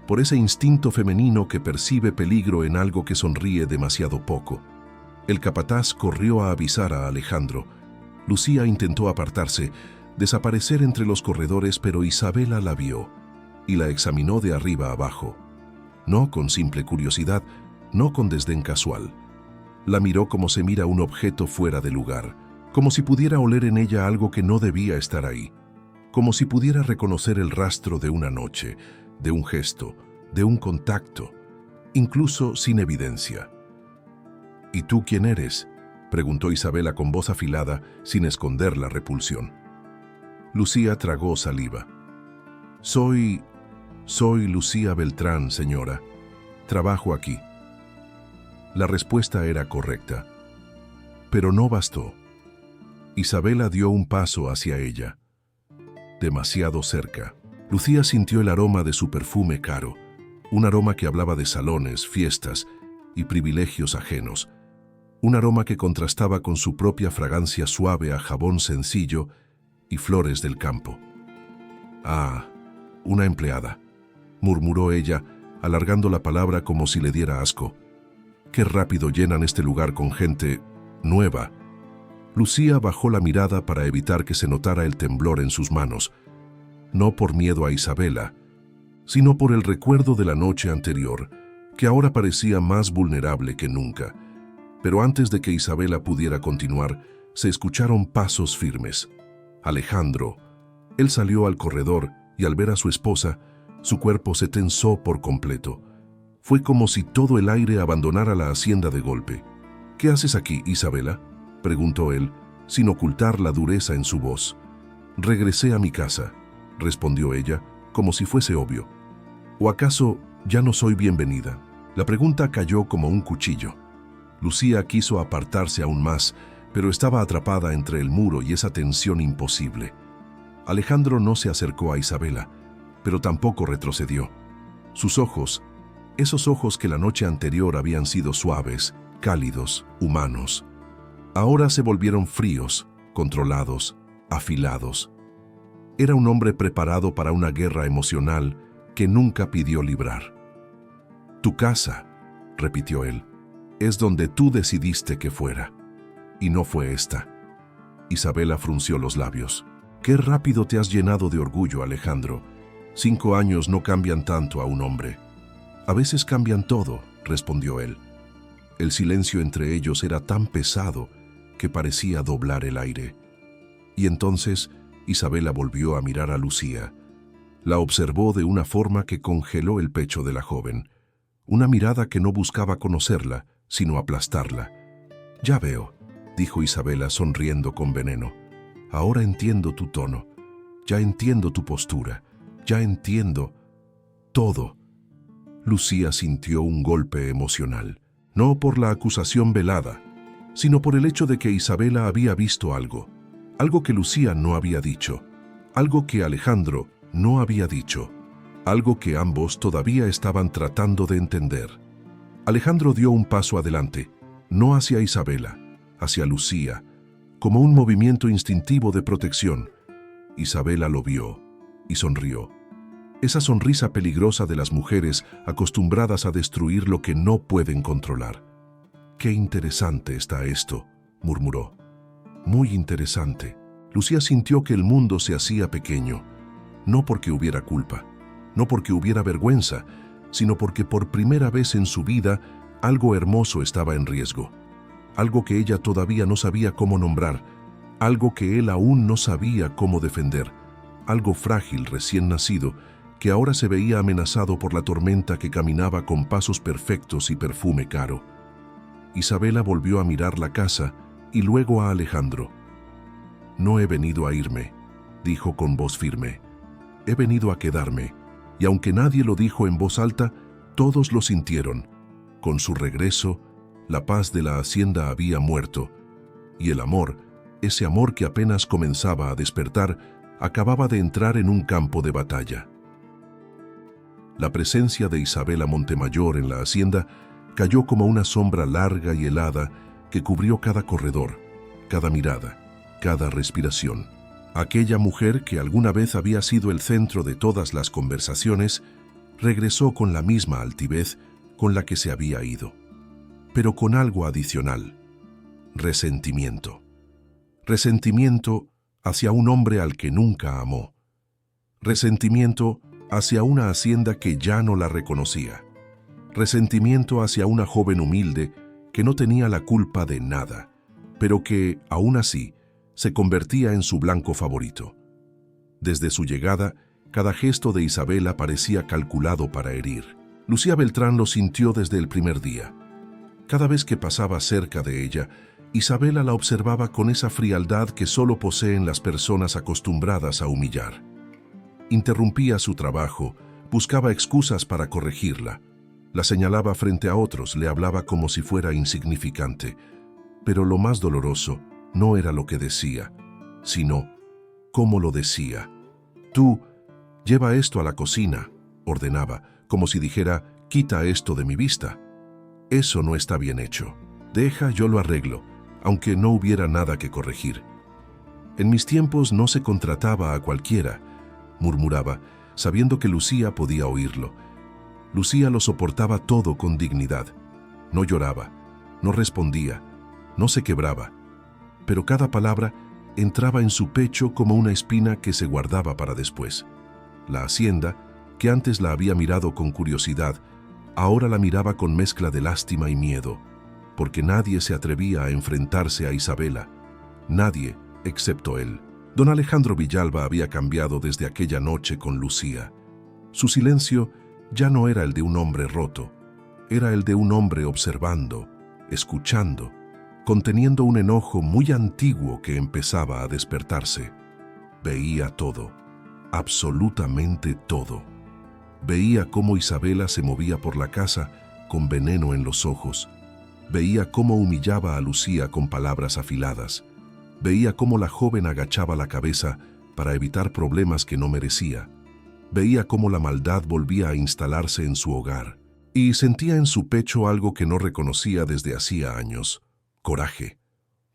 por ese instinto femenino que percibe peligro en algo que sonríe demasiado poco. El capataz corrió a avisar a Alejandro. Lucía intentó apartarse, desaparecer entre los corredores, pero Isabela la vio y la examinó de arriba abajo. No con simple curiosidad, no con desdén casual. La miró como se mira un objeto fuera de lugar, como si pudiera oler en ella algo que no debía estar ahí, como si pudiera reconocer el rastro de una noche, de un gesto, de un contacto, incluso sin evidencia. «¿Y tú quién eres?», preguntó Isabela con voz afilada, sin esconder la repulsión. Lucía tragó saliva. Soy Lucía Beltrán, señora. Trabajo aquí». La respuesta era correcta. Pero no bastó. Isabela dio un paso hacia ella. Demasiado cerca. Lucía sintió el aroma de su perfume caro, un aroma que hablaba de salones, fiestas y privilegios ajenos, un aroma que contrastaba con su propia fragancia suave a jabón sencillo y flores del campo. «Ah, una empleada», murmuró ella, alargando la palabra como si le diera asco. «Qué rápido llenan este lugar con gente nueva». Lucía bajó la mirada para evitar que se notara el temblor en sus manos, no por miedo a Isabela, sino por el recuerdo de la noche anterior, que ahora parecía más vulnerable que nunca. Pero antes de que Isabela pudiera continuar, se escucharon pasos firmes. Alejandro. Él salió al corredor y al ver a su esposa, su cuerpo se tensó por completo. Fue como si todo el aire abandonara la hacienda de golpe. «¿Qué haces aquí, Isabela?», preguntó él, sin ocultar la dureza en su voz. «Regresé a mi casa», respondió ella, como si fuese obvio. «¿O acaso ya no soy bienvenida?». La pregunta cayó como un cuchillo. Lucía quiso apartarse aún más, pero estaba atrapada entre el muro y esa tensión imposible. Alejandro no se acercó a Isabela, pero tampoco retrocedió. Sus ojos, esos ojos que la noche anterior habían sido suaves, cálidos, humanos, ahora se volvieron fríos, controlados, afilados. Era un hombre preparado para una guerra emocional que nunca pidió librar. «Tu casa», repitió él, «es donde tú decidiste que fuera. Y no fue esta». Isabela frunció los labios. «Qué rápido te has llenado de orgullo, Alejandro. 5 años no cambian tanto a un hombre». «A veces cambian todo», respondió él. El silencio entre ellos era tan pesado que parecía doblar el aire. Y entonces Isabela volvió a mirar a Lucía. La observó de una forma que congeló el pecho de la joven. Una mirada que no buscaba conocerla, sino aplastarla. «Ya veo», dijo Isabela sonriendo con veneno. «Ahora entiendo tu tono. Ya entiendo tu postura. Ya entiendo todo». Lucía sintió un golpe emocional, no por la acusación velada, sino por el hecho de que Isabela había visto algo que Lucía no había dicho, algo que Alejandro no había dicho, algo que ambos todavía estaban tratando de entender. Alejandro dio un paso adelante, no hacia Isabela, hacia Lucía, como un movimiento instintivo de protección, Isabela lo vio y sonrió. Esa sonrisa peligrosa de las mujeres acostumbradas a destruir lo que no pueden controlar. «Qué interesante está esto», murmuró. «Muy interesante». Lucía sintió que el mundo se hacía pequeño, no porque hubiera culpa, no porque hubiera vergüenza, sino porque por primera vez en su vida algo hermoso estaba en riesgo. Algo que ella todavía no sabía cómo nombrar, algo que él aún no sabía cómo defender, algo frágil recién nacido que ahora se veía amenazado por la tormenta que caminaba con pasos perfectos y perfume caro. Isabela volvió a mirar la casa y luego a Alejandro. «No he venido a irme», dijo con voz firme. «He venido a quedarme», y aunque nadie lo dijo en voz alta, todos lo sintieron. Con su regreso, la paz de la hacienda había muerto, y el amor, ese amor que apenas comenzaba a despertar, acababa de entrar en un campo de batalla. La presencia de Isabela Montemayor en la hacienda cayó como una sombra larga y helada que cubrió cada corredor, cada mirada, cada respiración. Aquella mujer que alguna vez había sido el centro de todas las conversaciones, regresó con la misma altivez con la que se había ido, pero con algo adicional: resentimiento. Resentimiento hacia un hombre al que nunca amó. Resentimiento hacia una hacienda que ya no la reconocía. Resentimiento hacia una joven humilde que no tenía la culpa de nada, pero que, aún así, se convertía en su blanco favorito. Desde su llegada, cada gesto de Isabela parecía calculado para herir. Lucía Beltrán lo sintió desde el primer día. Cada vez que pasaba cerca de ella, Isabela la observaba con esa frialdad que solo poseen las personas acostumbradas a humillar. Interrumpía su trabajo, buscaba excusas para corregirla, la señalaba frente a otros, le hablaba como si fuera insignificante. Pero lo más doloroso no era lo que decía, sino cómo lo decía. «Tú, lleva esto a la cocina», ordenaba, como si dijera: «Quita esto de mi vista. Eso no está bien hecho. Deja, yo lo arreglo», aunque no hubiera nada que corregir. «En mis tiempos no se contrataba a cualquiera», murmuraba, sabiendo que Lucía podía oírlo. Lucía lo soportaba todo con dignidad. No lloraba, no respondía, no se quebraba, pero cada palabra entraba en su pecho como una espina que se guardaba para después. La hacienda, que antes la había mirado con curiosidad, ahora la miraba con mezcla de lástima y miedo, porque nadie se atrevía a enfrentarse a Isabela. Nadie, excepto él. Don Alejandro Villalba había cambiado desde aquella noche con Lucía. Su silencio ya no era el de un hombre roto, era el de un hombre observando, escuchando, conteniendo un enojo muy antiguo que empezaba a despertarse. Veía todo, absolutamente todo. Veía cómo Isabela se movía por la casa con veneno en los ojos. Veía cómo humillaba a Lucía con palabras afiladas. Veía cómo la joven agachaba la cabeza para evitar problemas que no merecía. Veía cómo la maldad volvía a instalarse en su hogar. Y sentía en su pecho algo que no reconocía desde hacía años: coraje.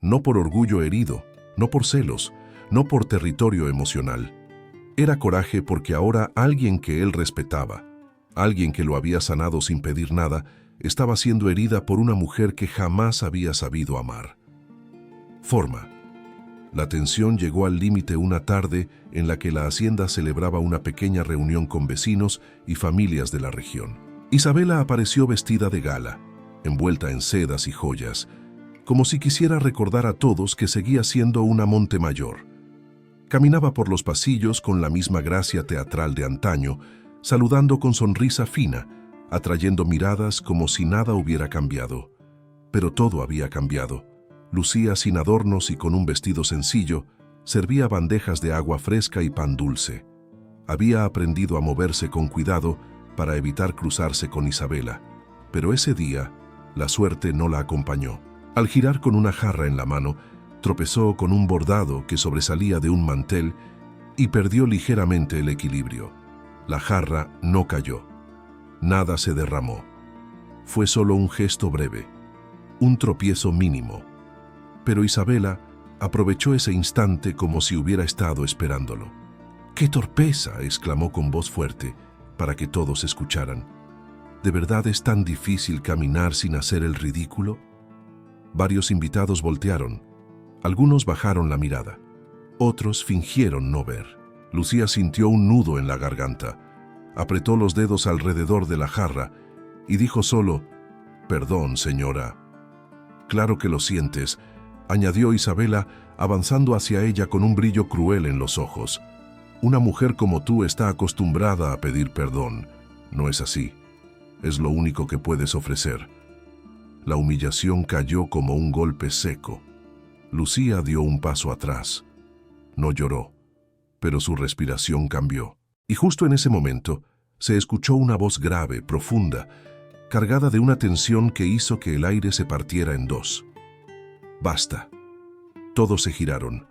No por orgullo herido, no por celos, no por territorio emocional. Era coraje porque ahora alguien que él respetaba, alguien que lo había sanado sin pedir nada, estaba siendo herida por una mujer que jamás había sabido amar. Forma. La tensión llegó al límite una tarde en la que la hacienda celebraba una pequeña reunión con vecinos y familias de la región. Isabela apareció vestida de gala, envuelta en sedas y joyas, como si quisiera recordar a todos que seguía siendo una Montemayor. Caminaba por los pasillos con la misma gracia teatral de antaño, saludando con sonrisa fina, atrayendo miradas como si nada hubiera cambiado. Pero todo había cambiado. Lucía, sin adornos y con un vestido sencillo, servía bandejas de agua fresca y pan dulce. Había aprendido a moverse con cuidado para evitar cruzarse con Isabela, pero ese día la suerte no la acompañó. Al girar con una jarra en la mano, tropezó con un bordado que sobresalía de un mantel y perdió ligeramente el equilibrio. La jarra no cayó. Nada se derramó. Fue solo un gesto breve, un tropiezo mínimo. Pero Isabela Aprovechó ese instante como si hubiera estado esperándolo. ¡Qué torpeza!, exclamó con voz fuerte, para que todos escucharan. ¿De verdad es tan difícil caminar sin hacer el ridículo? Varios invitados voltearon. Algunos bajaron la mirada. Otros fingieron no ver. Lucía sintió un nudo en la garganta. Apretó los dedos alrededor de la jarra y dijo solo: «Perdón, señora». «Claro que lo sientes», añadió Isabela, avanzando hacia ella con un brillo cruel en los ojos. «Una mujer como tú está acostumbrada a pedir perdón. No es así. Es lo único que puedes ofrecer». La humillación cayó como un golpe seco. Lucía dio un paso atrás. No lloró, pero su respiración cambió. Y justo en ese momento se escuchó una voz grave, profunda, cargada de una tensión que hizo que el aire se partiera en dos. «Basta». Todos se giraron.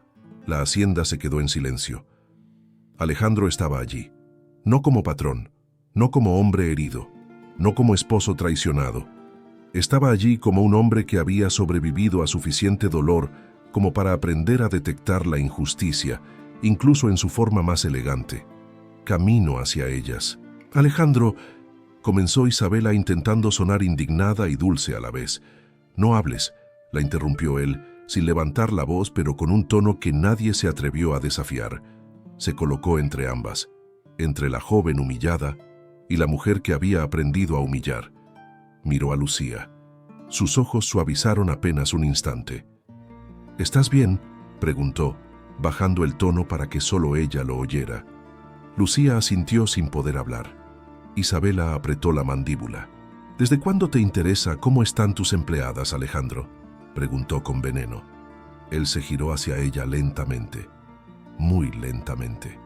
La hacienda se quedó en silencio. Alejandro estaba allí, no como patrón, no como hombre herido, no como esposo traicionado. Estaba allí como un hombre que había sobrevivido a suficiente dolor como para aprender a detectar la injusticia, incluso en su forma más elegante. Camino hacia ellas. «Alejandro», comenzó Isabela intentando sonar indignada y dulce a la vez. «No hables», la interrumpió él, sin levantar la voz, pero con un tono que nadie se atrevió a desafiar. Se colocó entre ambas, entre la joven humillada y la mujer que había aprendido a humillar. Miró a Lucía. Sus ojos suavizaron apenas un instante. «¿Estás bien?», preguntó, bajando el tono para que solo ella lo oyera. Lucía asintió sin poder hablar. Isabela apretó la mandíbula. «¿Desde cuándo te interesa cómo están tus empleadas, Alejandro?», preguntó con veneno. Él se giró hacia ella lentamente, muy lentamente.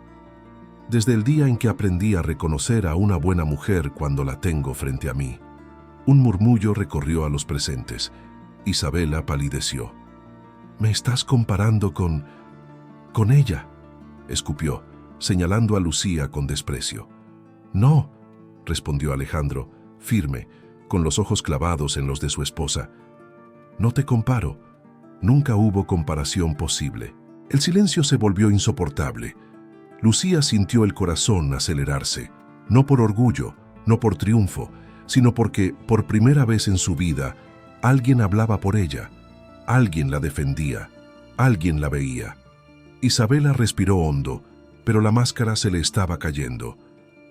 «Desde el día en que aprendí a reconocer a una buena mujer cuando la tengo frente a mí». Un murmullo recorrió a los presentes. Isabela palideció. «¿Me estás comparando con ella?», escupió, señalando a Lucía con desprecio. «No», respondió Alejandro, firme, con los ojos clavados en los de su esposa. «No te comparo. Nunca hubo comparación posible». El silencio se volvió insoportable. Lucía sintió el corazón acelerarse, no por orgullo, no por triunfo, sino porque, por primera vez en su vida, alguien hablaba por ella, alguien la defendía, alguien la veía. Isabela respiró hondo, pero la máscara se le estaba cayendo.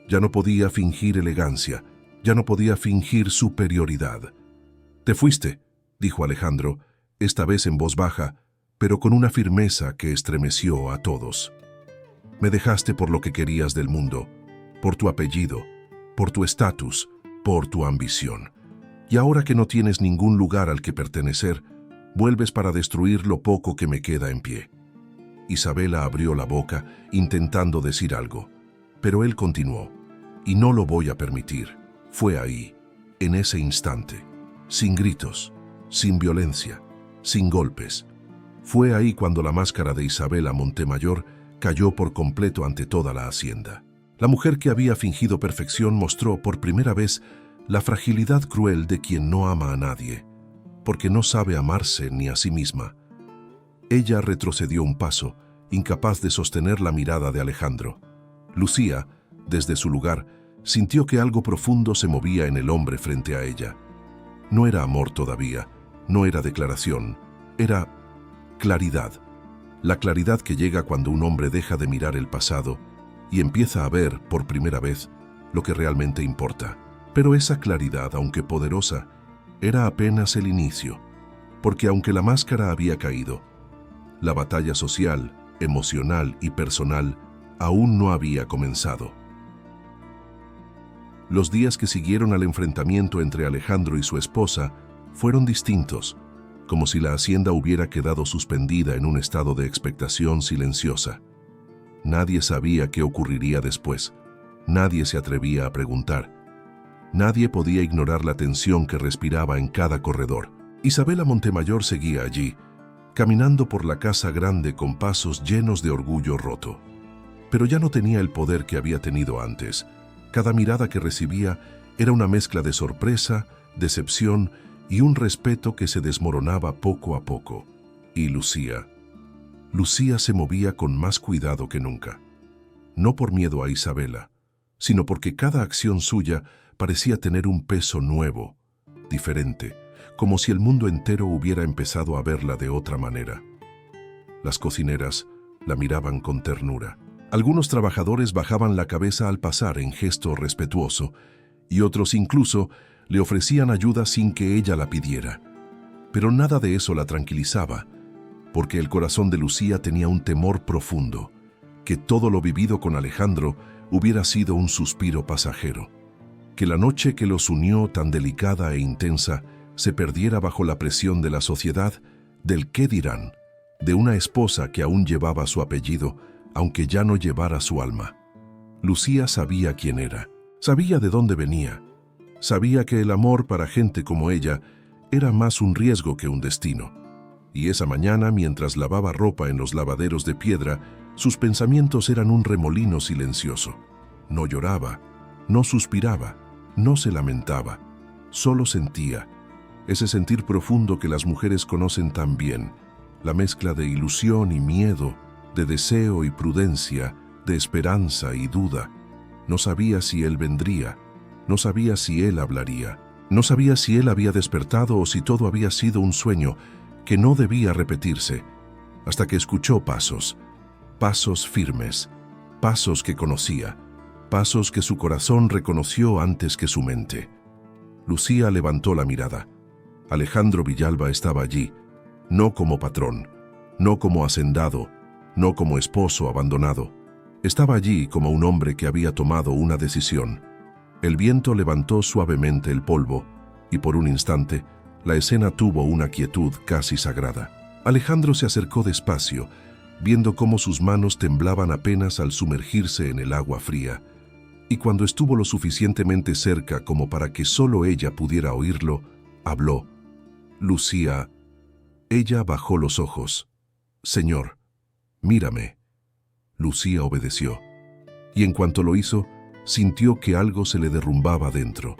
Ya no podía fingir elegancia, ya no podía fingir superioridad. «Te fuiste», dijo Alejandro, esta vez en voz baja, pero con una firmeza que estremeció a todos. «Me dejaste por lo que querías del mundo, por tu apellido, por tu estatus, por tu ambición. Y ahora que no tienes ningún lugar al que pertenecer, vuelves para destruir lo poco que me queda en pie». Isabela abrió la boca, intentando decir algo, pero él continuó. «Y no lo voy a permitir». Fue ahí, en ese instante, sin gritos, sin violencia, sin golpes. Fue ahí cuando la máscara de Isabela Montemayor cayó por completo ante toda la hacienda. La mujer que había fingido perfección mostró por primera vez la fragilidad cruel de quien no ama a nadie, porque no sabe amarse ni a sí misma. Ella retrocedió un paso, incapaz de sostener la mirada de Alejandro. Lucía, desde su lugar, sintió que algo profundo se movía en el hombre frente a ella. No era amor todavía, no era declaración, era claridad. La claridad que llega cuando un hombre deja de mirar el pasado y empieza a ver, por primera vez, lo que realmente importa. Pero esa claridad, aunque poderosa, era apenas el inicio, porque aunque la máscara había caído, la batalla social, emocional y personal aún no había comenzado. Los días que siguieron al enfrentamiento entre Alejandro y su esposa fueron distintos, como si la hacienda hubiera quedado suspendida en un estado de expectación silenciosa. Nadie sabía qué ocurriría después, nadie se atrevía a preguntar. Nadie podía ignorar la tensión que respiraba en cada corredor. Isabela Montemayor seguía allí, caminando por la casa grande con pasos llenos de orgullo roto. Pero ya no tenía el poder que había tenido antes. Cada mirada que recibía era una mezcla de sorpresa, decepción y un respeto que se desmoronaba poco a poco. Y Lucía, Lucía se movía con más cuidado que nunca. No por miedo a Isabela, sino porque cada acción suya parecía tener un peso nuevo, diferente, como si el mundo entero hubiera empezado a verla de otra manera. Las cocineras la miraban con ternura. Algunos trabajadores bajaban la cabeza al pasar en gesto respetuoso, y otros incluso le ofrecían ayuda sin que ella la pidiera. Pero nada de eso la tranquilizaba, porque el corazón de Lucía tenía un temor profundo, que todo lo vivido con Alejandro hubiera sido un suspiro pasajero, que la noche que los unió tan delicada e intensa se perdiera bajo la presión de la sociedad, del qué dirán, de una esposa que aún llevaba su apellido, aunque ya no llevara su alma. Lucía sabía quién era, sabía de dónde venía, sabía que el amor para gente como ella era más un riesgo que un destino. Y esa mañana, mientras lavaba ropa en los lavaderos de piedra, sus pensamientos eran un remolino silencioso. No lloraba, no suspiraba, no se lamentaba, solo sentía, ese sentir profundo que las mujeres conocen tan bien, la mezcla de ilusión y miedo, de deseo y prudencia, de esperanza y duda. No sabía si él vendría, no sabía si él hablaría, no sabía si él había despertado o si todo había sido un sueño que no debía repetirse, hasta que escuchó pasos, pasos firmes, pasos que conocía, pasos que su corazón reconoció antes que su mente. Lucía levantó la mirada. Alejandro Villalba estaba allí, no como patrón, no como hacendado, no como esposo abandonado. Estaba allí como un hombre que había tomado una decisión. El viento levantó suavemente el polvo, y por un instante, la escena tuvo una quietud casi sagrada. Alejandro se acercó despacio, viendo cómo sus manos temblaban apenas al sumergirse en el agua fría, y cuando estuvo lo suficientemente cerca como para que solo ella pudiera oírlo, habló. Lucía. Ella bajó los ojos. Señor, mírame. Lucía obedeció, y en cuanto lo hizo, sintió que algo se le derrumbaba dentro,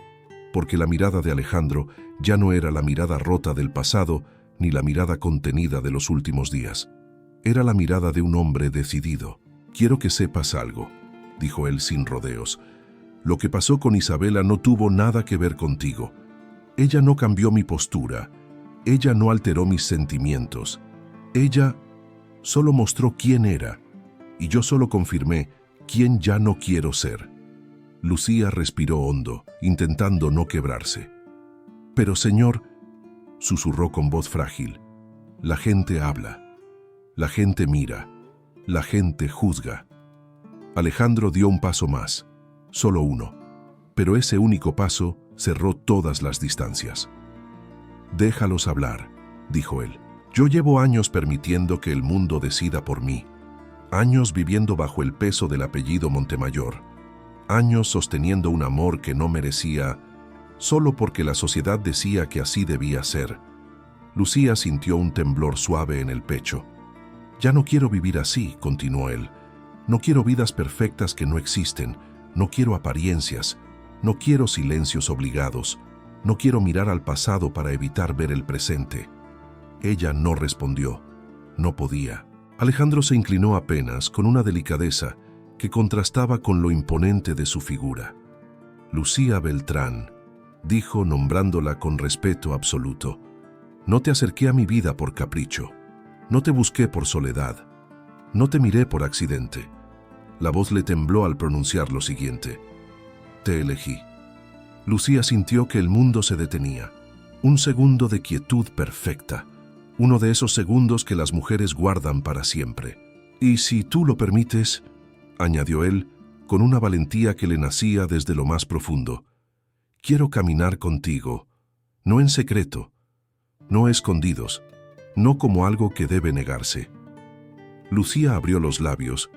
porque la mirada de Alejandro ya no era la mirada rota del pasado ni la mirada contenida de los últimos días. Era la mirada de un hombre decidido. Quiero que sepas algo, dijo él sin rodeos. Lo que pasó con Isabela no tuvo nada que ver contigo. Ella no cambió mi postura. Ella no alteró mis sentimientos. Ella solo mostró quién era, y yo solo confirmé quién ya no quiero ser. Lucía respiró hondo, intentando no quebrarse. Pero, señor, susurró con voz frágil, la gente habla, la gente mira, la gente juzga. Alejandro dio un paso más, solo uno, pero ese único paso cerró todas las distancias. Déjalos hablar, dijo él. Yo llevo años permitiendo que el mundo decida por mí, años viviendo bajo el peso del apellido Montemayor, años sosteniendo un amor que no merecía, solo porque la sociedad decía que así debía ser. Lucía sintió un temblor suave en el pecho. Ya no quiero vivir así, continuó él. No quiero vidas perfectas que no existen, no quiero apariencias, no quiero silencios obligados, no quiero mirar al pasado para evitar ver el presente. Ella no respondió, no podía. Alejandro se inclinó apenas con una delicadeza que contrastaba con lo imponente de su figura. Lucía Beltrán, dijo nombrándola con respeto absoluto. No te acerqué a mi vida por capricho, no te busqué por soledad, no te miré por accidente. La voz le tembló al pronunciar lo siguiente. Te elegí. Lucía sintió que el mundo se detenía. Un segundo de quietud perfecta. Uno de esos segundos que las mujeres guardan para siempre. Y si tú lo permites, añadió él, con una valentía que le nacía desde lo más profundo, quiero caminar contigo, no en secreto, no escondidos, no como algo que debe negarse. Lucía abrió los labios,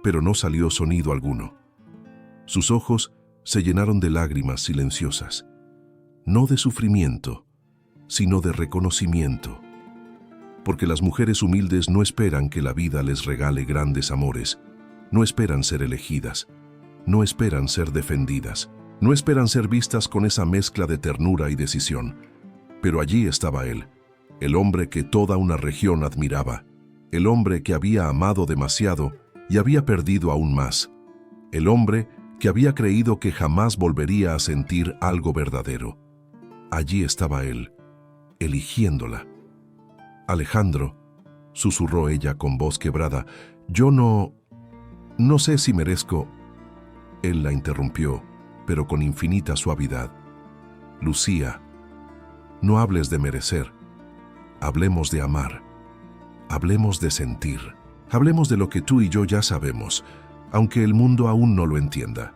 pero no salió sonido alguno. Sus ojos se llenaron de lágrimas silenciosas, no de sufrimiento, sino de reconocimiento. Porque las mujeres humildes no esperan que la vida les regale grandes amores, no esperan ser elegidas, no esperan ser defendidas, no esperan ser vistas con esa mezcla de ternura y decisión. Pero allí estaba él, el hombre que toda una región admiraba, el hombre que había amado demasiado y había perdido aún más, el hombre que había creído que jamás volvería a sentir algo verdadero. Allí estaba él, eligiéndola. Alejandro, susurró ella con voz quebrada, yo no sé si merezco. Él la interrumpió, pero con infinita suavidad. Lucía, no hables de merecer. Hablemos de amar. Hablemos de sentir. Hablemos de lo que tú y yo ya sabemos, aunque el mundo aún no lo entienda.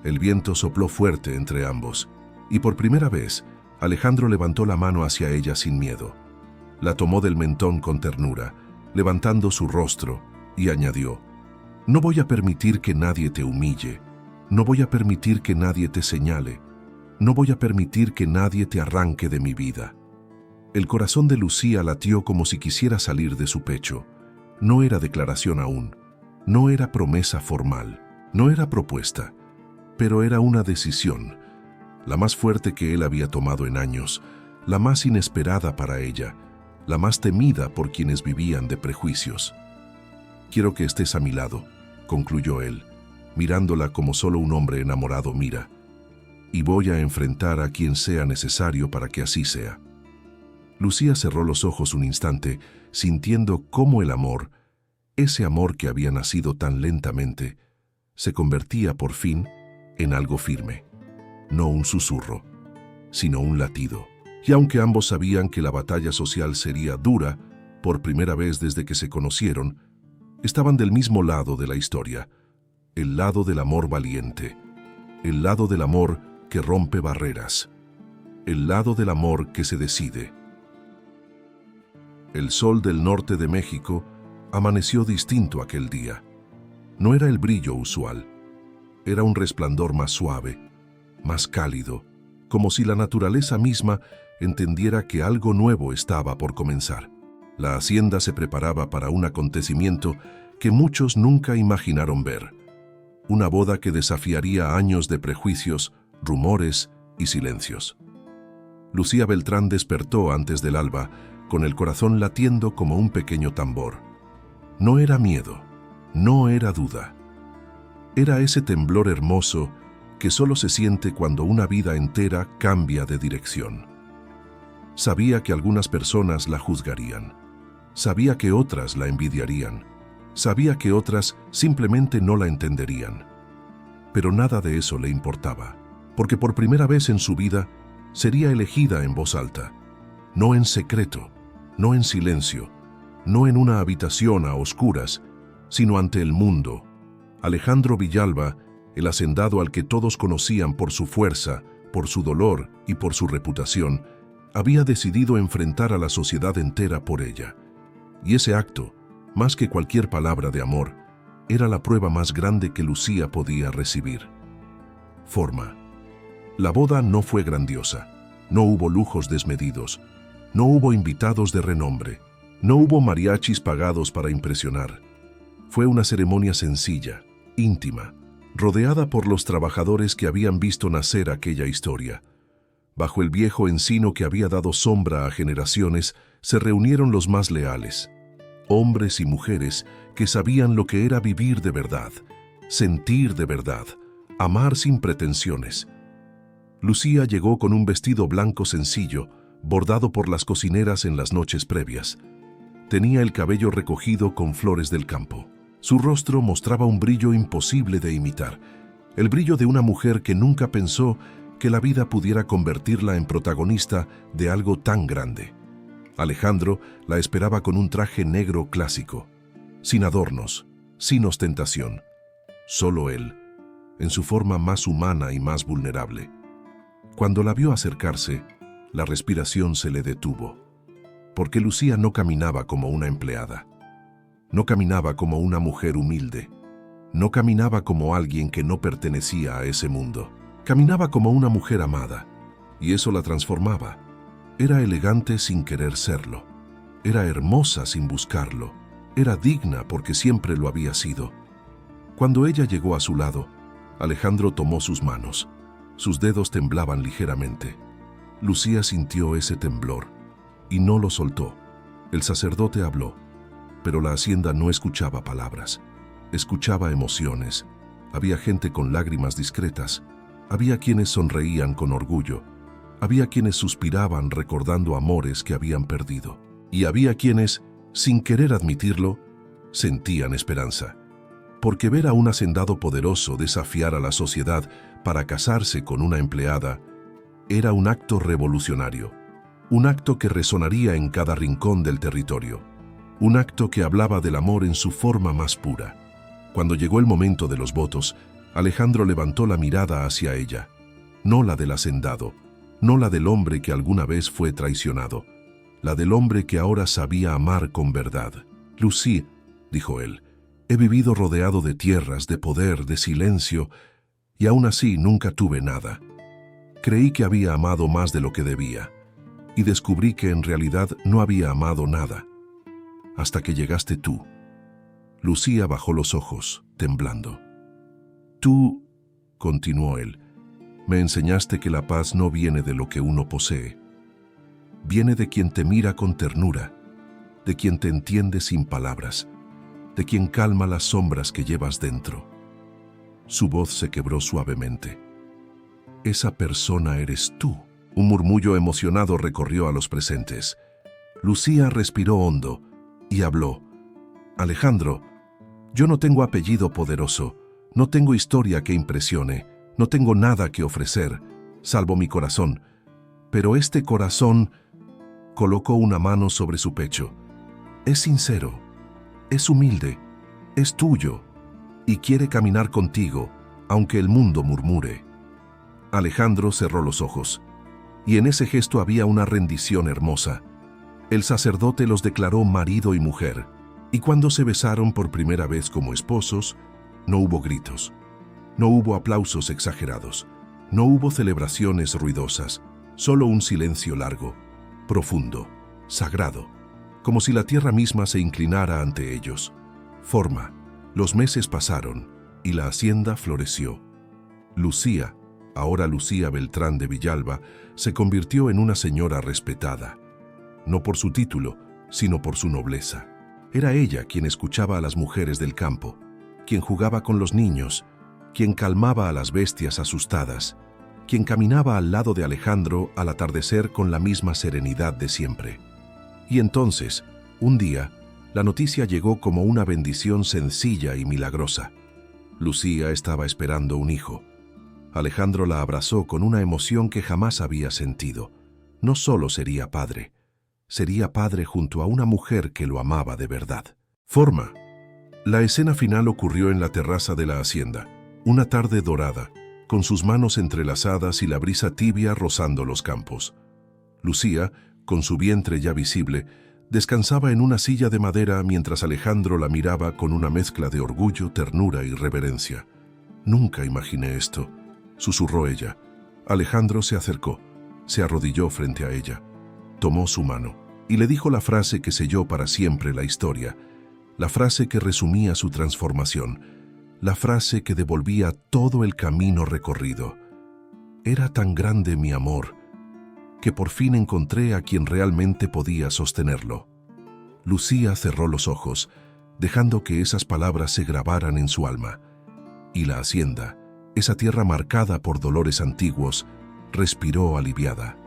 El viento sopló fuerte entre ambos, y por primera vez, Alejandro levantó la mano hacia ella sin miedo. La tomó del mentón con ternura, levantando su rostro, y añadió, no voy a permitir que nadie te humille, no voy a permitir que nadie te señale, no voy a permitir que nadie te arranque de mi vida. El corazón de Lucía latió como si quisiera salir de su pecho. No era declaración aún, no era promesa formal, no era propuesta, pero era una decisión, la más fuerte que él había tomado en años, la más inesperada para ella, la más temida por quienes vivían de prejuicios. Quiero que estés a mi lado, concluyó él, mirándola como solo un hombre enamorado mira, y voy a enfrentar a quien sea necesario para que así sea. Lucía cerró los ojos un instante, sintiendo cómo el amor, ese amor que había nacido tan lentamente, se convertía por fin en algo firme, no un susurro, sino un latido. Y aunque ambos sabían que la batalla social sería dura, por primera vez desde que se conocieron, estaban del mismo lado de la historia, el lado del amor valiente, el lado del amor que rompe barreras, el lado del amor que se decide. El sol del norte de México amaneció distinto aquel día. No era el brillo usual, era un resplandor más suave, más cálido, como si la naturaleza misma entendiera que algo nuevo estaba por comenzar. La hacienda se preparaba para un acontecimiento que muchos nunca imaginaron ver. Una boda que desafiaría años de prejuicios, rumores y silencios. Lucía Beltrán despertó antes del alba, con el corazón latiendo como un pequeño tambor. No era miedo, no era duda. Era ese temblor hermoso que solo se siente cuando una vida entera cambia de dirección. Sabía que algunas personas la juzgarían. Sabía que otras la envidiarían. Sabía que otras simplemente no la entenderían. Pero nada de eso le importaba, porque por primera vez en su vida sería elegida en voz alta, no en secreto, no en silencio, no en una habitación a oscuras, sino ante el mundo. Alejandro Villalba, el hacendado al que todos conocían por su fuerza, por su dolor y por su reputación, había decidido enfrentar a la sociedad entera por ella. Y ese acto, más que cualquier palabra de amor, era la prueba más grande que Lucía podía recibir. Forma. La boda no fue grandiosa, no hubo lujos desmedidos, no hubo invitados de renombre, no hubo mariachis pagados para impresionar. Fue una ceremonia sencilla, íntima, rodeada por los trabajadores que habían visto nacer aquella historia. Bajo el viejo encino que había dado sombra a generaciones, se reunieron los más leales, hombres y mujeres que sabían lo que era vivir de verdad, sentir de verdad, amar sin pretensiones. Lucía llegó con un vestido blanco sencillo, bordado por las cocineras en las noches previas. Tenía el cabello recogido con flores del campo. Su rostro mostraba un brillo imposible de imitar, el brillo de una mujer que nunca pensó que la vida pudiera convertirla en protagonista de algo tan grande. Alejandro la esperaba con un traje negro clásico, sin adornos, sin ostentación. Solo él, en su forma más humana y más vulnerable. Cuando la vio acercarse, la respiración se le detuvo, porque Lucía no caminaba como una empleada. No caminaba como una mujer humilde. No caminaba como alguien que no pertenecía a ese mundo. Caminaba como una mujer amada, y eso la transformaba. Era elegante sin querer serlo. Era hermosa sin buscarlo. Era digna porque siempre lo había sido. Cuando ella llegó a su lado, Alejandro tomó sus manos. Sus dedos temblaban ligeramente. Lucía sintió ese temblor y no lo soltó. El sacerdote habló. Pero la hacienda no escuchaba palabras, escuchaba emociones. Había gente con lágrimas discretas, había quienes sonreían con orgullo, había quienes suspiraban recordando amores que habían perdido, y había quienes, sin querer admitirlo, sentían esperanza. Porque ver a un hacendado poderoso desafiar a la sociedad para casarse con una empleada era un acto revolucionario, un acto que resonaría en cada rincón del territorio, un acto que hablaba del amor en su forma más pura. Cuando llegó el momento de los votos, Alejandro levantó la mirada hacia ella, no la del hacendado, no la del hombre que alguna vez fue traicionado, la del hombre que ahora sabía amar con verdad. «Lucy», dijo él, «he vivido rodeado de tierras, de poder, de silencio, y aún así nunca tuve nada. Creí que había amado más de lo que debía, y descubrí que en realidad no había amado nada, hasta que llegaste tú». Lucía bajó los ojos, temblando. «Tú», continuó él, «me enseñaste que la paz no viene de lo que uno posee. Viene de quien te mira con ternura, de quien te entiende sin palabras, de quien calma las sombras que llevas dentro». Su voz se quebró suavemente. «Esa persona eres tú». Un murmullo emocionado recorrió a los presentes. Lucía respiró hondo y habló. «Alejandro, yo no tengo apellido poderoso, no tengo historia que impresione, no tengo nada que ofrecer, salvo mi corazón. Pero este corazón», colocó una mano sobre su pecho, «es sincero, es humilde, es tuyo, y quiere caminar contigo, aunque el mundo murmure». Alejandro cerró los ojos, y en ese gesto había una rendición hermosa. El sacerdote los declaró marido y mujer, y cuando se besaron por primera vez como esposos, no hubo gritos, no hubo aplausos exagerados, no hubo celebraciones ruidosas, solo un silencio largo, profundo, sagrado, como si la tierra misma se inclinara ante ellos. Los meses pasaron, y la hacienda floreció. Lucía, ahora Lucía Beltrán de Villalba, se convirtió en una señora respetada, no por su título, sino por su nobleza. Era ella quien escuchaba a las mujeres del campo, quien jugaba con los niños, quien calmaba a las bestias asustadas, quien caminaba al lado de Alejandro al atardecer con la misma serenidad de siempre. Y entonces, un día, la noticia llegó como una bendición sencilla y milagrosa. Lucía estaba esperando un hijo. Alejandro la abrazó con una emoción que jamás había sentido. No solo sería padre junto a una mujer que lo amaba de verdad. La escena final ocurrió en la terraza de la hacienda, una tarde dorada, con sus manos entrelazadas y la brisa tibia rozando los campos. Lucía, con su vientre ya visible, descansaba en una silla de madera mientras Alejandro la miraba con una mezcla de orgullo, ternura y reverencia. «Nunca imaginé esto», susurró ella. Alejandro se acercó, se arrodilló frente a ella, tomó su mano y le dijo la frase que selló para siempre la historia, la frase que resumía su transformación, la frase que devolvía todo el camino recorrido. «Era tan grande mi amor que por fin encontré a quien realmente podía sostenerlo». Lucía cerró los ojos, dejando que esas palabras se grabaran en su alma. Y la hacienda, esa tierra marcada por dolores antiguos, respiró aliviada.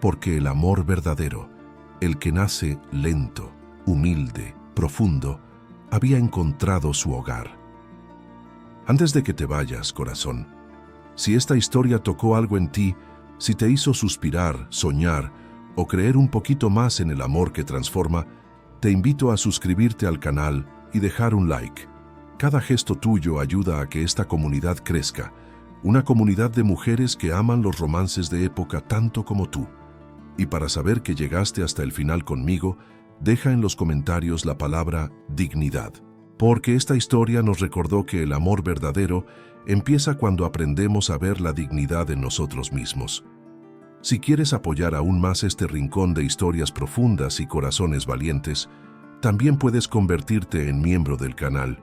Porque el amor verdadero, el que nace lento, humilde, profundo, había encontrado su hogar. Antes de que te vayas, corazón, si esta historia tocó algo en ti, si te hizo suspirar, soñar o creer un poquito más en el amor que transforma, te invito a suscribirte al canal y dejar un like. Cada gesto tuyo ayuda a que esta comunidad crezca, una comunidad de mujeres que aman los romances de época tanto como tú. Y para saber que llegaste hasta el final conmigo, deja en los comentarios la palabra dignidad. Porque esta historia nos recordó que el amor verdadero empieza cuando aprendemos a ver la dignidad en nosotros mismos. Si quieres apoyar aún más este rincón de historias profundas y corazones valientes, también puedes convertirte en miembro del canal.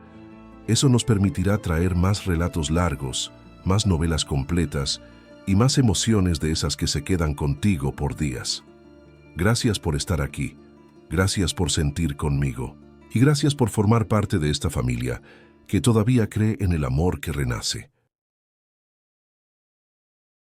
Eso nos permitirá traer más relatos largos, más novelas completas y más emociones de esas que se quedan contigo por días. Gracias por estar aquí. Gracias por sentir conmigo. Y gracias por formar parte de esta familia que todavía cree en el amor que renace.